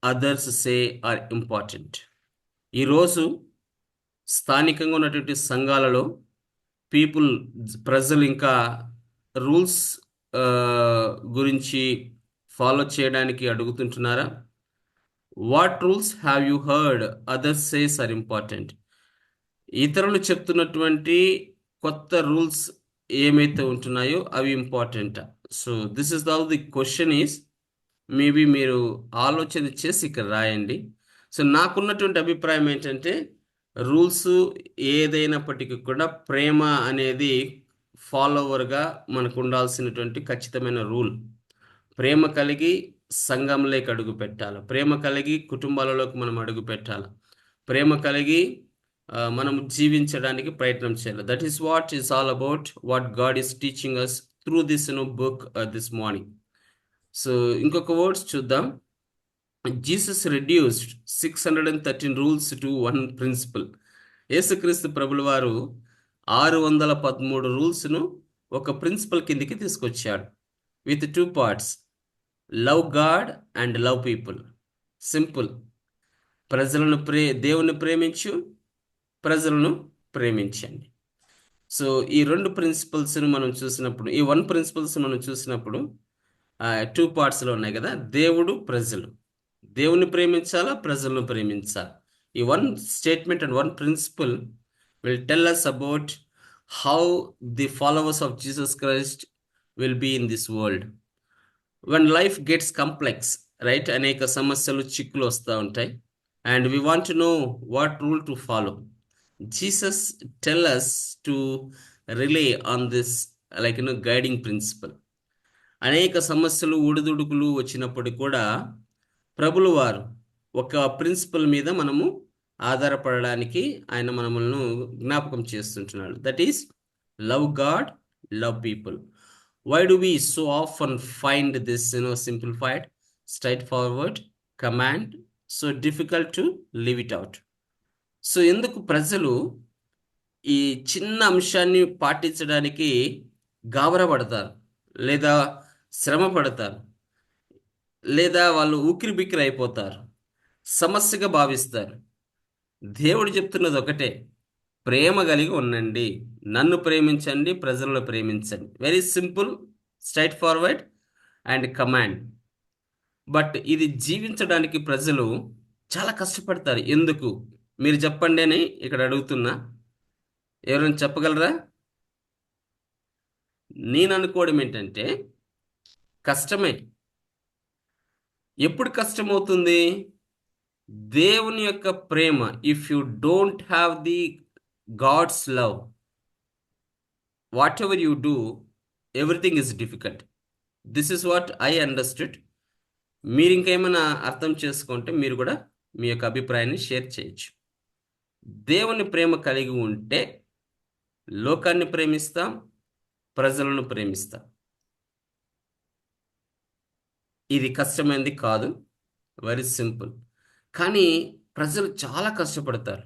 others say are important? ఈరోజు స్థానికంగా ఉన్నటువంటి సంఘాలలో ప్రజలు ఇంకా రూల్స్ గురించి ఫాలో చేయడానికి అడుగుతుంటున్నారా? What rules have you heard others says are important? ఇతరులు చెప్తున్నటువంటి కొత్త రూల్స్ ఏమైతే ఉంటున్నాయో అవి ఇంపార్టెంటా? So this is the question is, maybe మీరు ఆలోచన చేసి ఇక్కడ రాయండి. సో నాకున్నటువంటి అభిప్రాయం ఏంటంటే, రూల్స్ ఏదైనప్పటికీ కూడా ప్రేమ అనేది ఫాలోవర్గా మనకు ఉండాల్సినటువంటి ఖచ్చితమైన రూల్. ప్రేమ కలిగి సంఘంలోకి అడుగు పెట్టాలి. ప్రేమ కలిగి కుటుంబాలలోకి మనం అడుగు పెట్టాలి. ప్రేమ కలిగి మనం జీవించడానికి ప్రయత్నం చేయాలి. That is what is all about what God is teaching us through this book this morning. So ఇంకొక వర్డ్స్ చూద్దాం. Jesus reduced 613 rules to one principle. యేసుక్రీస్తు ప్రభుల వారు 613 రూల్స్ను ఒక ప్రిన్సిపల్ కిందికి తీసుకొచ్చాడు. With 2 parts, love God and love people. Simple. దేవుని ప్రేమించు, ప్రజలను ప్రేమించండి. సో ఈ 2 ప్రిన్సిపల్స్ను మనం చూసినప్పుడు, ఈ 1 ప్రిన్సిపల్స్ మనం చూసినప్పుడు 2 partsలో ఉన్నాయి కదా, దేవుడు, ప్రజలు. దేవుని ప్రేమించాలా, ప్రజలను ప్రేమించాలి. ఈ 1 statement and 1 principle will tell us about how the followers of Jesus Christ will be in this world. When life gets complex, right, అనేక సమస్యలు, చిక్కులు వస్తూ ఉంటాయి, and we want to know what rule to follow. Jesus tell us to rely on this guiding principle. అనేక సమస్యలు, ఒడిదుడుకులు వచ్చినప్పుడు కూడా ప్రభులు వారు ఒక ప్రిన్సిపల్ మీద మనము ఆధారపడడానికి ఆయన మనములను జ్ఞాపకం చేస్తుంటున్నాడు. That is love God, love people. Why do we so often find this simplified, straightforward command so difficult to live it out? So ఎందుకు ప్రజలు ఈ చిన్న అంశాన్ని పాటించడానికి గాబరపడతారు, లేదా శ్రమ పడతారు, లేదా వాళ్ళు ఉక్కిరి బిక్కిరి అయిపోతారు, సమస్యగా భావిస్తారు? దేవుడు చెప్తున్నది ఒకటే, ప్రేమ కలిగి ఉండండి, నన్ను ప్రేమించండి, ప్రజలను ప్రేమించండి. Very simple, straight forward and command. But ఇది జీవించడానికి ప్రజలు చాలా కష్టపడతారు. ఎందుకు మీరు చెప్పండి అని ఇక్కడ అడుగుతున్నా. ఎవరైనా చెప్పగలరా? నేను అనుకోవడం ఏంటంటే కష్టమే. ఎప్పుడు కష్టమవుతుంది? దేవుని యొక్క ప్రేమ, if you don't have the God's love, whatever you do, everything is difficult. This is what I understood. మీరు ఇంకేమైనా అర్థం చేసుకుంటే మీరు కూడా మీ యొక్క అభిప్రాయాన్ని షేర్ చేయొచ్చు. దేవుని ప్రేమ కలిగి ఉంటే లోకాన్ని ప్రేమిస్తాం, ప్రజలను ప్రేమిస్తాం. ఇది కష్టమైనది కాదు, వెరీ సింపుల్. కానీ ప్రజలు చాలా కష్టపడతారు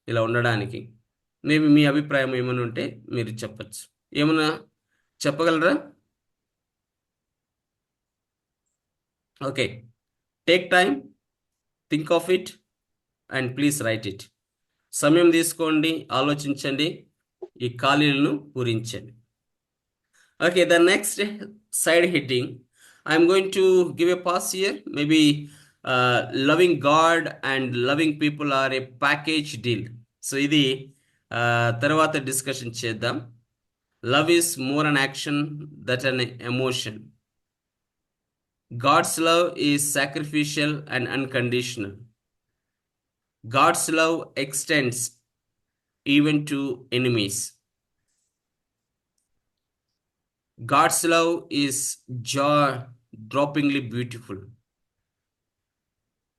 ఇలా ఉండడానికి. మేబీ మీ అభిప్రాయం ఏమైనా ఉంటే మీరు చెప్పచ్చు. ఏమైనా చెప్పగలరా? Okay, take time, think of it and please right it. సమయం తీసుకోండి, ఆలోచించండి, ఈ ఖాళీలను పూరించండి. Okay, the next side heading, I'm going to give a pause here. Maybe loving God and loving people are a package deal. So ఇది తర్వాత discussion చేద్దాం. Love is more an action than an emotion. God's love is sacrificial and unconditional. God's love extends even to enemies. God's love is jaw-droppingly beautiful.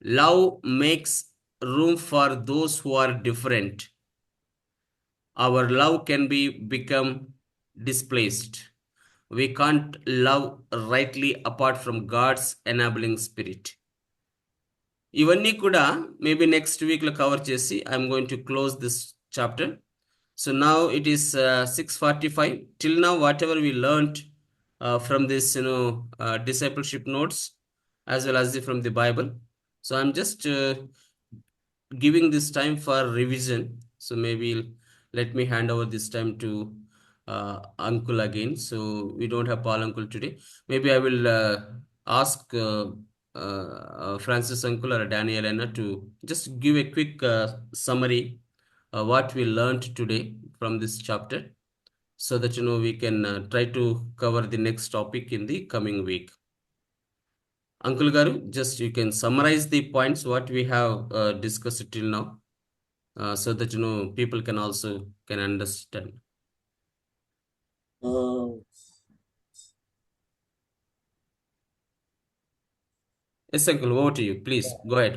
Love makes room for those who are different. Our love can become displaced. We can't love rightly apart from God's enabling spirit. ఇవన్నీ కూడా maybe next వీక్లో cover చేసి I'm going to close this chapter. So now it is 6:45. Till now, whatever we learned from this, discipleship notes as well as from the Bible. So I'm just giving this time for revision. So maybe let me hand over this time to Uncle again. So we don't have Paul Uncle today. Maybe I will ask Francis Uncle or Daniel Anna to just give a quick summary what we learned today from this chapter, so that we can try to cover the next topic in the coming week. Uncle Garu, just you can summarize the points what we have discussed till now, so that people can also can understand. Yes, Uncle, over to you. Please go ahead.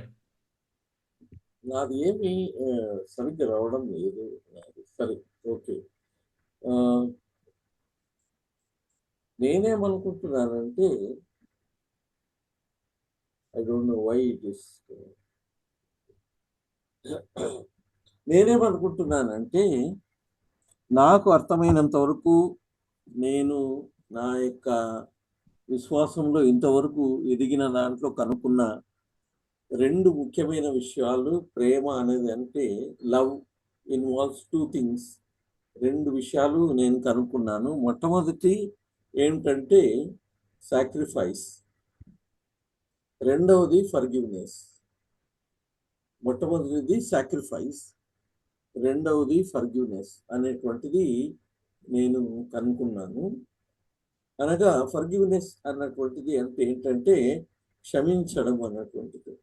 నాది ఏమి సరిగ్గా రావడం లేదు. సరే, okay. నేనేమనుకుంటున్నానంటే, I don't know why it is, నేనేమనుకుంటున్నానంటే నాకు అర్థమైనంత వరకు, నేను నా యొక్క విశ్వాసంలో ఇంతవరకు ఎదిగిన దాంట్లో కనుక్కున్న 2 ముఖ్యమైన విషయాలు. ప్రేమ అనేది అంటే లవ్ ఇన్వాల్వ్స్ 2 థింగ్స్. 2 విషయాలు నేను కనుక్కున్నాను. మొట్టమొదటి ఏమిటంటే సాక్రిఫైస్, రెండవది ఫర్గివ్నెస్. మొట్టమొదటిది సాక్రిఫైస్, రెండవది ఫర్గివ్నెస్ అనేటువంటిది నేను కనుక్కున్నాను. అనగా ఫర్గివ్నెస్ అన్నటువంటిది అంటే ఏంటంటే క్షమించడం అన్నటువంటిది.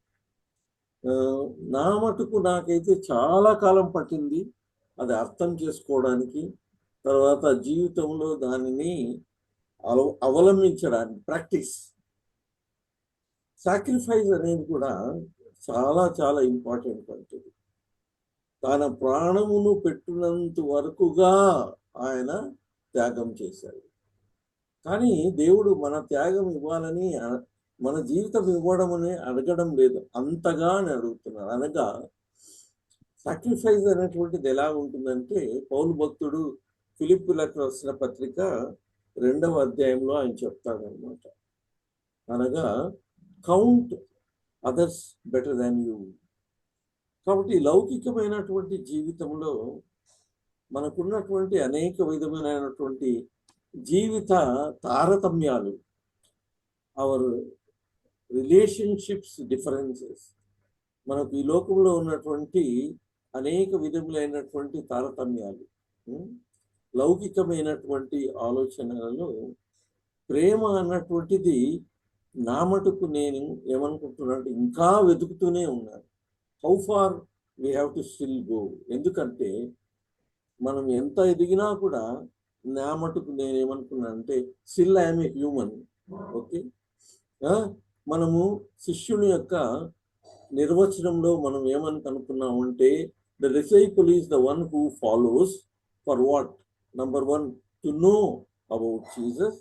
నా మటుకు నాకైతే చాలా కాలం పట్టింది అది అర్థం చేసుకోవడానికి, తర్వాత జీవితంలో దానిని అవలంబించడానికి ప్రాక్టీస్. సాక్రిఫైస్ అనేది కూడా చాలా చాలా ఇంపార్టెంట్ వంటిది. తన ప్రాణమును పెట్టినంత వరకుగా ఆయన త్యాగం చేశాడు. కానీ దేవుడు మన త్యాగం ఇవ్వాలని, మన జీవితం ఇవ్వడం అని అడగడం లేదు, అంతగా అని అడుగుతున్నారు. అనగా సాక్రిఫైస్ అనేటువంటిది ఎలా ఉంటుందంటే, పౌలు భక్తుడు ఫిలిప్పీలకు రాసిన పత్రిక 2వ అధ్యాయంలో ఆయన చెప్తాడనమాట. అనగా count others better than you. కాబట్టి లౌకికమైనటువంటి జీవితంలో మనకున్నటువంటి అనేక విధమైనటువంటి జీవిత తారతమ్యాలు, అవర్ రిలేషన్షిప్స్ డిఫరెన్సెస్, మనకు ఈ లోకంలో ఉన్నటువంటి అనేక విధములైనటువంటి తారతమ్యాలు, లౌకికమైనటువంటి ఆలోచనలలో ప్రేమ అన్నటువంటిది నా మటుకు నేను ఏమనుకుంటున్నానంటే ఇంకా వెతుకుతూనే ఉన్నాను. How far we have to still go. ఎందుకంటే మనం ఎంత ఎదిగినా కూడా నా మటుకు నేనేమనుకున్నానంటే still I'm a human. Okay, మనము శిష్యుని యొక్క నిర్వచనంలో మనం ఏమని కనుక్కున్నామంటే, the disciple is the one who follows for what? Number 1, to know about Jesus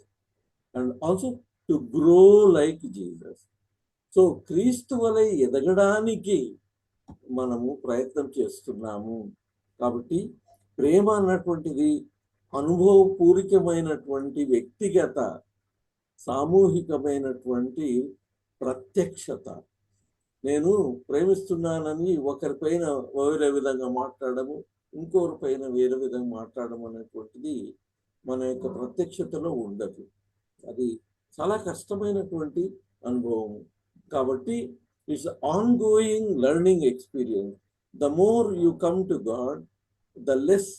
and also to grow like Jesus. So క్రీస్తు వలె ఎదగడానికి మనము ప్రయత్నం చేస్తున్నాము. కాబట్టి ప్రేమ అన్నటువంటిది అనుభవపూరితమైనటువంటి వ్యక్తిగత సామూహికమైనటువంటి ప్రత్యక్షత. నేను ప్రేమిస్తున్నానని ఒకరిపైన వేరే విధంగా మాట్లాడము, ఇంకొకరిపైన వేరే విధంగా మాట్లాడడం అనేటువంటిది మన యొక్క ప్రత్యక్షతలో ఉండదు. అది చాలా కష్టమైనటువంటి అనుభవం. కాబట్టి it's ongoing learning experience. The more you come to God, the less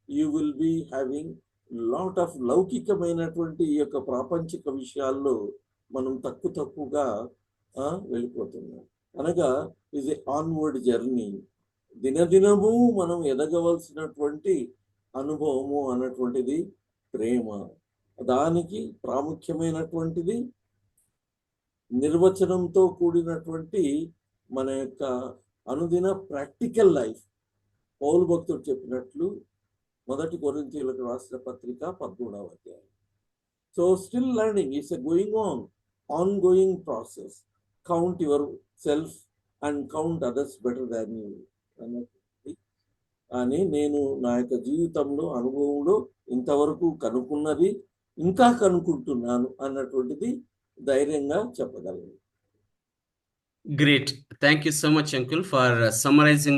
you will be having lot of లౌకికమైనటువంటి ఈ యొక్క ప్రాపంచిక విషయాల్లో మనం తక్కువగా వెళ్ళిపోతున్నాం. అనగా ఇస్ ఏ ఆన్వర్డ్ జర్నీ. దినదినము మనం ఎదగవలసినటువంటి అనుభవము అన్నటువంటిది ప్రేమ. దానికి ప్రాముఖ్యమైనటువంటిది నిర్వచనంతో కూడినటువంటి మన యొక్క అనుదిన ప్రాక్టికల్ లైఫ్. పౌలు భక్తుడు చెప్పినట్లు 1 కొరింథీయులకు రాసిన పత్రిక 13వ అధ్యాయం. So still learning it's a on going process. Count your self and count others better than you అన్నది అని నేను నా యొక్క జీవితంలో అనుభవంలో ఇంతవరకు కనుక్కున్నది, ఇంకా కనుక్కుంటున్నాను అన్నటువంటిది ధైర్యంగా చెప్పగలను. Great. Thank you so much, Uncle, for summarizing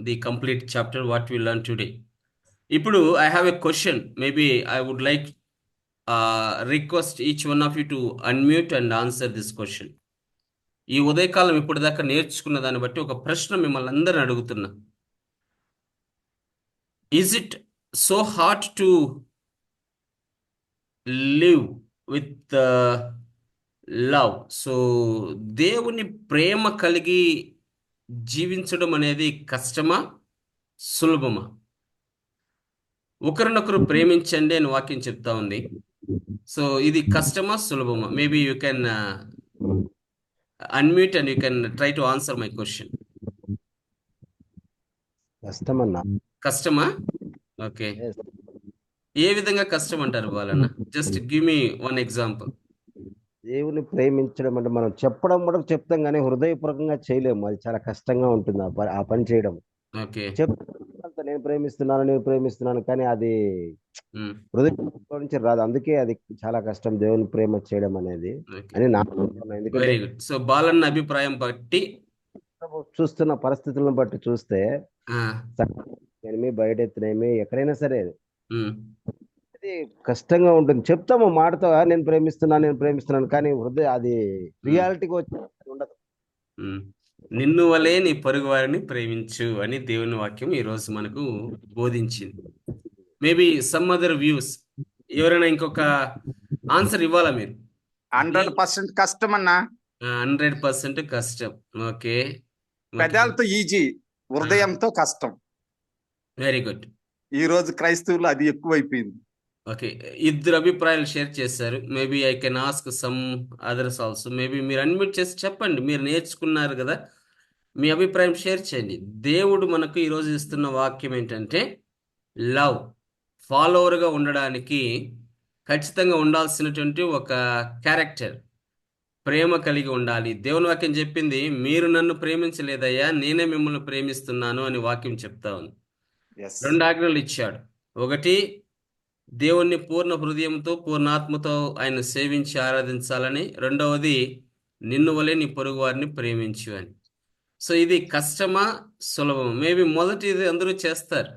the complete chapter what we learned today. Ipudu, I have a question. Maybe I would like request each one of you to unmute and answer this question. ఈ ఉదయకాలం ఇప్పటిదాకా నేర్చుకున్న దాన్ని బట్టి ఒక ప్రశ్న మిమ్మల్ని అందరిని అడుగుతున్నా. Is it so hard to live with love? So దేవుని ప్రేమ కలిగి జీవించడం అనేది కష్టమా, సులభమా? ఒకరినొకరు ప్రేమించండి అని వాక్యం చెప్తా ఉంది. సో ఇది కష్టమా, సులభమా? Maybe you can unmute and you can try to answer my question. కష్టమన్నా. కష్టమా? ఓకే. Yes. ఏ విధంగా కష్టం అంటారు Balanna? Just give me one example. దేవుని ప్రేమించడం అంటే మనం చెప్పడం మటుకు చెప్తాం కానీ హృదయపూర్వకంగా చేయలేము. అది చాలా కష్టంగా ఉంటుంది ఆ పని చేయడం. ఓకే. చెప్తా నేను ప్రేమిస్తున్నాను కానీ అది ఉమ్, హృదయం నుంచి రాదు. అందుకే అది చాలా కష్టం దేవుని ప్రేమ చేయడం అనేది ఓకే. అని నాకు అనుకున్నాను. ఎందుకంటే వెరీ గుడ్. సో బాలన్న అభిప్రాయం బట్టి చూస్తున్న పరిస్థితులను బట్టి చూస్తే ఆ, ఏమి బయటెత్తనేమి ఎక్కడైనా సరే ఉమ్, అది కష్టంగా ఉంటుంది. చెప్తాము మాటతో నేను ప్రేమిస్తున్నాను కానీ హృదయ అది ఉమ్, రియాలిటీకి వచ్చి ఉండదు. ఉమ్. నిన్ను వలే నీ పొరుగు వారిని ప్రేమించు అని దేవుని వాక్యం ఈరోజు మనకు బోధించింది. మేబీ సమ్ అదర్ వ్యూస్, ఎవరైనా ఇంకొక ఆన్సర్ ఇవ్వాలా మీరు? 100% కష్టం అన్నా. 100% కష్టం. ఓకే. పెదాలతో ఈజీ, హృదయంతో కష్టం. Very good. ఈ రోజు క్రైస్తవులు అది ఎక్కువైపోయింది. ఓకే. ఇద్దరు అభిప్రాయాలు షేర్ చేశారు. Maybe I can ask some others also. Maybe మీరు అన్మ్యూట్ చేసి చెప్పండి. మీరు నేర్చుకున్నారు కదా, మీ అభిప్రాయం షేర్ చేయండి. దేవుడు మనకు ఈరోజు ఇస్తున్న వాక్యం ఏంటంటే లవ్. ఫాలోవర్గా ఉండడానికి ఖచ్చితంగా ఉండాల్సినటువంటి ఒక క్యారెక్టర్, ప్రేమ కలిగి ఉండాలి. దేవుని వాక్యం చెప్పింది, మీరు నన్ను ప్రేమించలేదయ్యా, నేనే మిమ్మల్ని ప్రేమిస్తున్నాను అని వాక్యం చెప్తా ఉంది. Yes. 2 ఆజ్ఞలు ఇచ్చాడు. ఒకటి, దేవుణ్ణి పూర్ణ హృదయంతో పూర్ణాత్మతో ఆయన సేవించి ఆరాధించాలని. రెండవది, నిన్ను వలె నీ పొరుగు వారిని ప్రేమించు అని. సో ఇది కష్టమా సులభమా? మేబీ మొదటిది అందరూ చేస్తారు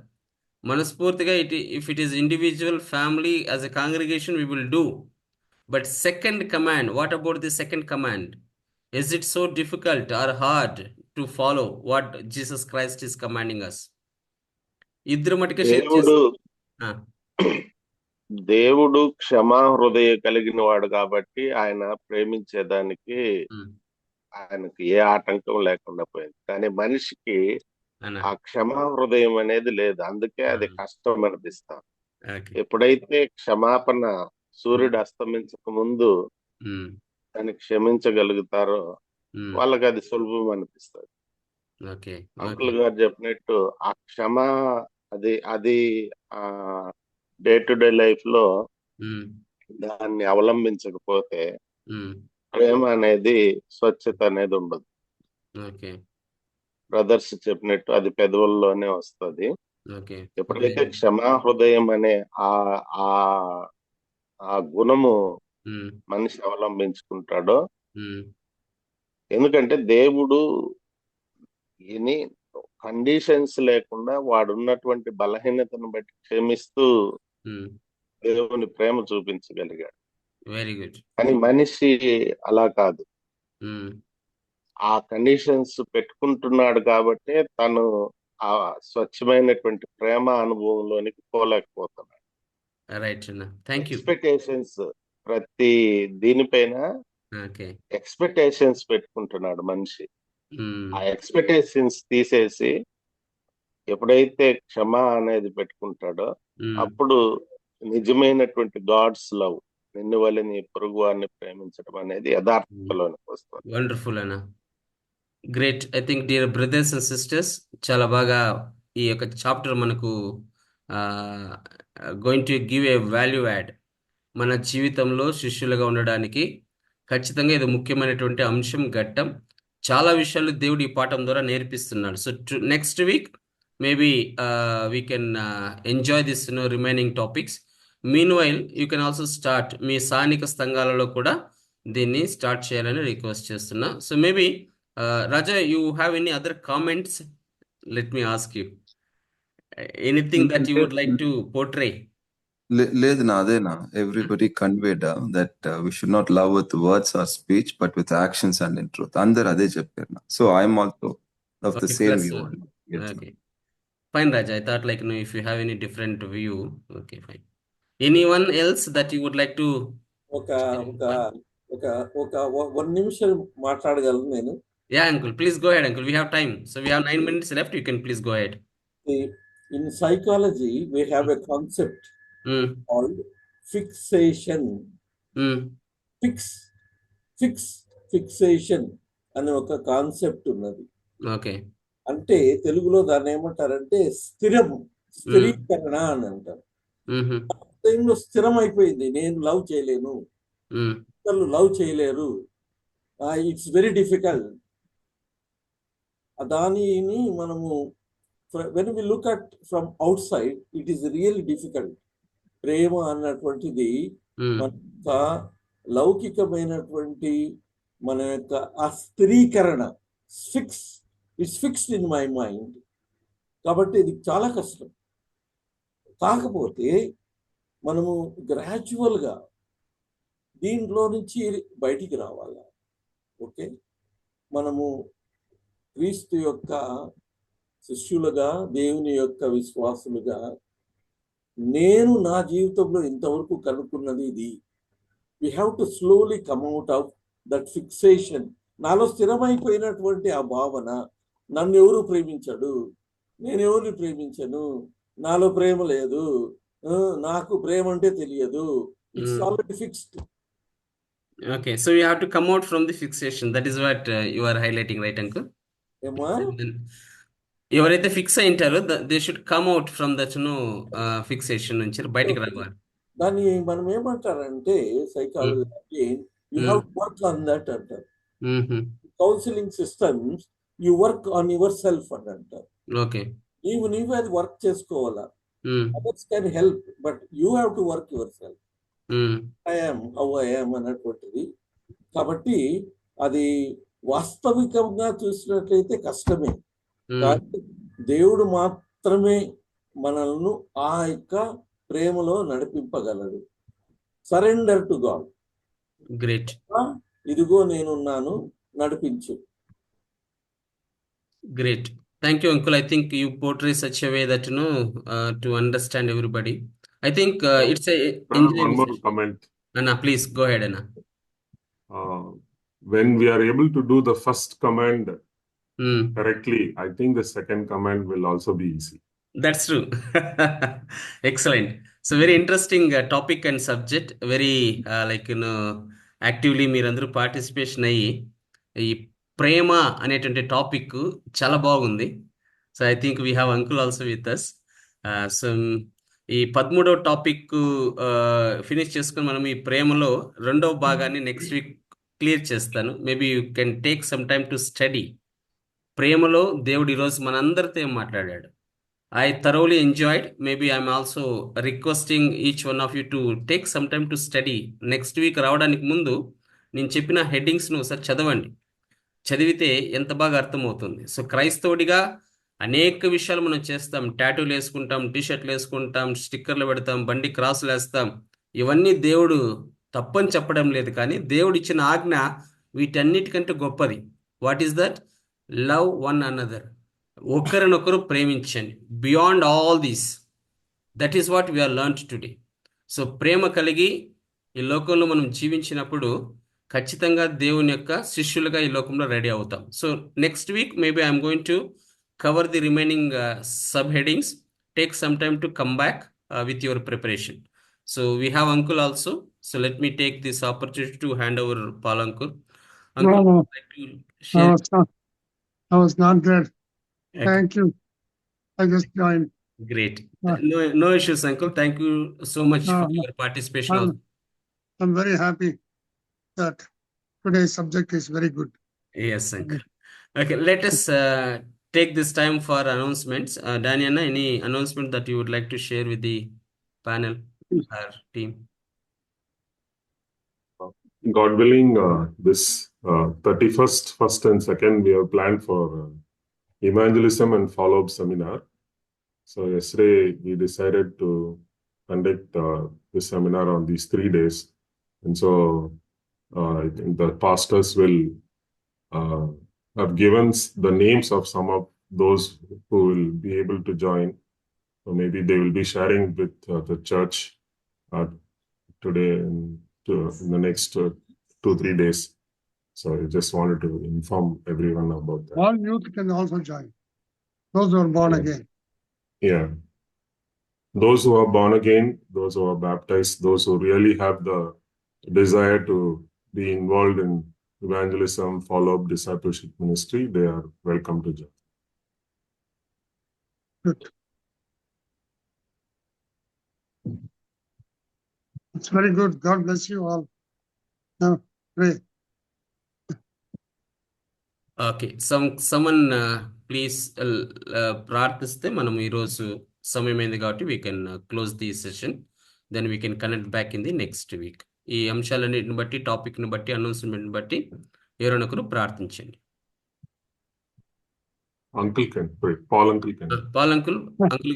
మనస్ఫూర్తిగా. If it is individual, family, as a congregation we will do. But second command, what about the second command? Is it so difficult or hard to follow what Jesus Christ is commanding us? ఇద్దరు మటుకే share దేవుడు చేస్తారు. దేవుడు క్షమా హృదయ కలిగిన వాడు కాబట్టి ఆయన ప్రేమించేదానికి ఆయనకి ఏ ఆటంకం లేకుండా పోయింది. కానీ మనిషికి ఆ క్షమా హృదయం అనేది లేదు. అందుకే అది కష్టం అనిపిస్తాం. ఎప్పుడైతే క్షమాపణ సూర్యుడు అస్తమించక ముందు దాన్ని క్షమించగలుగుతారో వాళ్ళకి అది సులభం అనిపిస్తుంది. అంకుల్ గారు చెప్పినట్టు ఆ క్షమ అది ఆ డే టు డే లైఫ్ లో దాన్ని అవలంబించకపోతే ప్రేమ అనేది, స్వచ్ఛత అనేది ఉండదు. బ్రదర్స్ చెప్పినట్టు అది పెదవుల్లోనే వస్తుంది. ఎప్పుడైతే క్షమా హృదయం అనే ఆ గుణము మనిషి అవలంబించుకుంటాడో, ఎందుకంటే దేవుడు ఎనీ కండిషన్స్ లేకుండా వాడున్నటువంటి బలహీనతను బట్టి క్షమిస్తూ దేవుని ప్రేమ చూపించగలిగాడు. Very good. కానీ మనిషి అలా కాదు. ఆ కండిషన్స్ పెట్టుకుంటున్నాడు కాబట్టి తను ఆ స్వచ్ఛమైనటువంటి ప్రేమ అనుభవంలోనికి పోలేకపోతున్నాడు. రైట్ అన్న, థ్యాంక్ యూ. ఎక్స్పెక్టేషన్స్, ప్రతి దీనిపైన ఎక్స్పెక్టేషన్స్ పెట్టుకుంటున్నాడు మనిషి. ఆ ఎక్స్పెక్టేషన్స్ తీసేసి ఎప్పుడైతే క్షమ అనేది పెట్టుకుంటాడో అప్పుడు నిజమైనటువంటి గాడ్స్ లవ్, నిన్ను వల్ల నీ పొరుగు వారిని ప్రేమించడం అనేది యథార్థతలోనికి వస్తుంది. వండర్ఫుల్ అన్న, great. I think dear brothers and sisters, చాలా బాగా ఈ యొక్క చాప్టర్ మనకు going to give a value add. మన జీవితంలో శిష్యులుగా ఉండడానికి ఖచ్చితంగా ఇది ముఖ్యమైనటువంటి అంశం, ఘట్టం. చాలా విషయాలు దేవుడు ఈ పాఠం ద్వారా నేర్పిస్తున్నాడు. So next week maybe we can enjoy this remaining topics. Meanwhile you can also start, మీ స్థానిక సంఘాలలో కూడా దీన్ని స్టార్ట్ చేయాలని రిక్వెస్ట్ చేస్తున్నా. So maybe Raja, you have any other comments? Let me ask you. Anything that you would like to portray? లేదన్నా, అదేనా, everybody conveyed that we should not love with words or speech but with actions and in truth. అందరు అదే చెప్పారు. So I am also of the same view. Okay, fine Raja. I thought like, if you have any different view. Okay, fine. Anyone else that you would like to? ఒక 1 నిమిషం మాట్లాడగలను నేను. Yeah, uncle, please go ahead, uncle. We have time. So we have 9 minutes left. You can please go ahead. In psychology, we have a concept called fixation. Fixation అనే ఒక concept ఉన్నది. Okay. అంటే తెలుగులో దాన్ని ఏమంటారంటే స్థిరీకరణ అని అంటారు. మ్మ్. హృదయంలో స్థిరమైపోయింది, నేను లవ్ చేయలేను, మ్మ్. ఇతరులు లవ్ చేయలేరు, ఇట్స్ వెరీ డిఫికల్ట్. దానిని మనము when we look at from outside it is really difficult. ప్రేమ అన్నటువంటిది మ్మ్. మన యొక్క లౌకికమైనటువంటి మన యొక్క ఆ స్థిరీకరణ it's fixed in my mind. కాబట్టి ఇది చాలా కష్టం. కాకపోతే మనము గ్రాడ్యువల్గా దీంట్లో నుంచి బయటికి రావాలా. ఓకే, మనము క్రీస్తు యొక్క శిష్యులుగా, దేవుని యొక్క విశ్వాసులుగా, నేను నా జీవితంలో ఇంతవరకు కనుక్కున్నది ఇది. We have to slowly come out of that fixation. నాలో స్థిరమైపోయినటువంటి ఆ భావన, నన్ను ఎవరు ప్రేమించడు, నేను ఎవరిని ప్రేమించను, నాలో ప్రేమ లేదు, నాకు ప్రేమ అంటే తెలియదు. It's already fixed. Okay, so you have to come out from the fixation. That is what you are highlighting, right, uncle? ఏమా ఎవరైతే ఫిక్స్ అయింటారో they should come out from that fixation నుంచి బయటికి రావాలి. దాన్ని మనం ఏమంటారంటే psychology, you have to work on that అంటారు. Counselling systems you work on yourself అని అంటారు. ఓకే, నీవే అది వర్క్ చేసుకోవాలా. Others can help, but you have to work yourself. How I am అన్నటువంటిది. కాబట్టి అది వాస్తవికంగా చూసినట్లయితే కష్టమే, కానీ దేవుడు మాత్రమే మనల్ని ఆ యొక్క ప్రేమలో నడిపింపగలడు. Surrender to God. గ్రేట్. ఇదిగో నేనున్నాను, నడిపించు. Great. Thank you, uncle. I think you portray such a way that to understand everybody. I think it's a One engineering more session. comment. Anna, please go ahead, Anna. When we are able to do the first command Hmm. correctly, I think the second command will also be easy. That's true. Excellent. So very interesting topic and subject. Very actively మీరందరూ participation అయ్యి ఈ ప్రేమ అనేటువంటి topic చాలా బాగుంది. So I think we have uncle also with us. సో ఈ 13వ టాపిక్ ఫినిష్ చేసుకుని మనం ఈ ప్రేమలో రెండవ భాగాన్ని నెక్స్ట్ వీక్ క్లియర్ చేస్తాను. Maybe you can take some time to study. ప్రేమలో దేవుడు ఈరోజు మనందరితో ఏం మాట్లాడాడు. I thoroughly enjoyed. Maybe I'm also requesting each one of you to take some time to study. Next week రావడానికి ముందు నేను చెప్పిన హెడ్డింగ్స్ను ఒకసారి చదవండి. చదివితే ఎంత బాగా అర్థమవుతుంది. సో క్రైస్తవుడిగా అనేక విషయాలు మనం చేస్తాం. టాటూలు వేసుకుంటాం, టీషర్ట్లు వేసుకుంటాం, స్టిక్కర్లు పెడతాం, బండి క్రాసులు వేస్తాం. ఇవన్నీ దేవుడు తప్పని చెప్పడం లేదు, కానీ దేవుడు ఇచ్చిన ఆజ్ఞ వీటన్నిటికంటే గొప్పది. What is that? Love one another. ఒకరినొకరు ప్రేమించండి. Beyond all these, that is what we're learned today. సో ప్రేమ కలిగి ఈ లోకంలో మనం జీవించినప్పుడు ఖచ్చితంగా దేవుని యొక్క శిష్యులుగా ఈ లోకంలో రెడీ అవుతాం. So next week maybe I'm going to cover the remaining sub headings. Take some time to come back with your preparation. So we have uncle also. So let me take this opportunity to hand over Paul uncle. Uncle, No, would you like to share? I was not there. Thank you. I just joined. Great. No issues, uncle. Thank you so much for your participation also. I'm very happy that today's subject is very good. Yes, uncle. Okay, let us take this time for announcements. Daniana, any announcement that you would like to share with the panel, our team? God willing, this 31st, 1st and 2nd, we have planned for evangelism and follow-up seminar. So yesterday we decided to conduct this seminar on these 3 days. And so I think the pastors will have given the names of some of those who will be able to join. So maybe they will be sharing with the church today and in the next 2-3 days. So I just wanted to inform everyone about that. All youth can also join. Those who are born again. Yeah. Those who are born again, those who are baptized, those who really have the desire to be involved in evangelism, follow-up, discipleship ministry, they are welcome to join. Good. It's very good. God bless you all. Now, pray. Okay someone please ప్రార్థిస్తే మనం ఈరోజు సమయం అయింది కాబట్టి we can close the session then we can connect back in the next week. ఈ అంశాలన్నిటిని బట్టి టాపిక్ని బట్టి అనౌన్స్మెంట్ని బట్టి ఎవరైనా ఒకరు ప్రార్థించండి. Uncle can pray. Paul uncle can. Paul uncle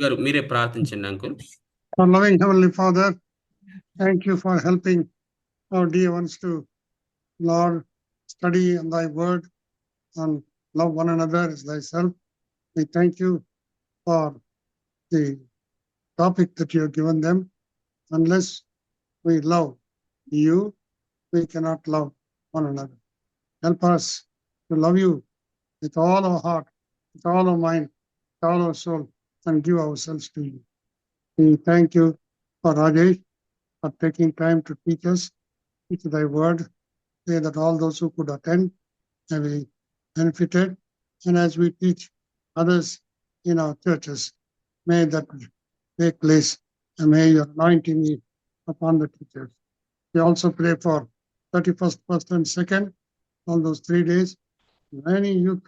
గారు మీరే ప్రార్థించండి uncle. Our loving Heavenly Father, thank you for helping our dear ones to, Lord, study thy word and love one another as thyself. We thank you for the topic that you have given them. Unless we love you, we cannot love one another. Help us to love you with all our heart, with all our mind, with all our soul, and give ourselves to you. We thank you for Rajesh for taking time to teach us, teach thy word. Pray that all those who could attend may be benefited. And as we teach others in our churches, may that take place, and may your anointing be upon the teachers. We also pray for 31st, 1st, and 2nd, all those 3 days. Many youth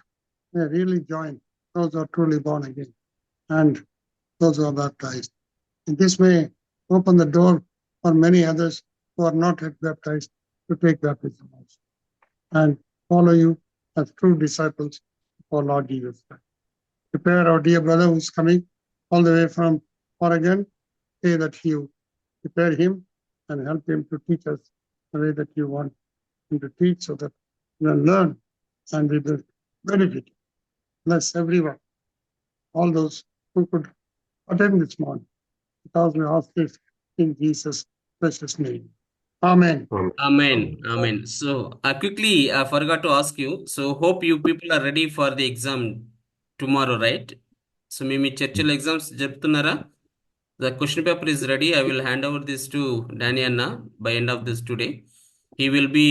may really join, those who are truly born again, and those who are baptized. And this may open the door for many others who are not yet baptized to take baptism also, and follow you as true disciples for Lord Jesus Christ. Prepare our dear brother who is coming all the way from Oregon. Pray that you prepare him and help him to teach us the way that you want him to teach, so that we will learn and we will benefit. Bless everyone, all those who could attend this morning, because we ask this in Jesus' precious name. Amen. Amen. So quickly I forgot to ask you, so hope you people are ready for the exam tomorrow, right? So మీ చర్చలో exams జరుపుతున్నారా? The question paper is ready. I will hand over this to Danny Anna by end of this today. He will be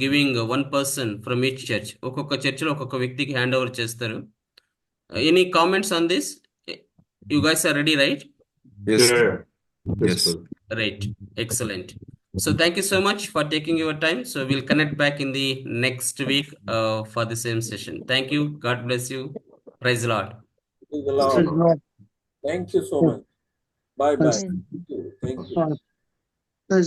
giving one person from each church. ఒక్కొక్క చర్చిలో ఒక్కొక్క వ్యక్తికి hand over చేస్తారు. Any comments on this? You guys are ready, right? Yes. Yes. Right. Excellent. So thank you so much for taking your time. So we'll connect back in the next week for the same session. Thank you. God bless you. Praise the Lord. Praise the Lord. Praise God. Thank you so much. Bye bye. Praise Thank you. Thank you. God. Praise the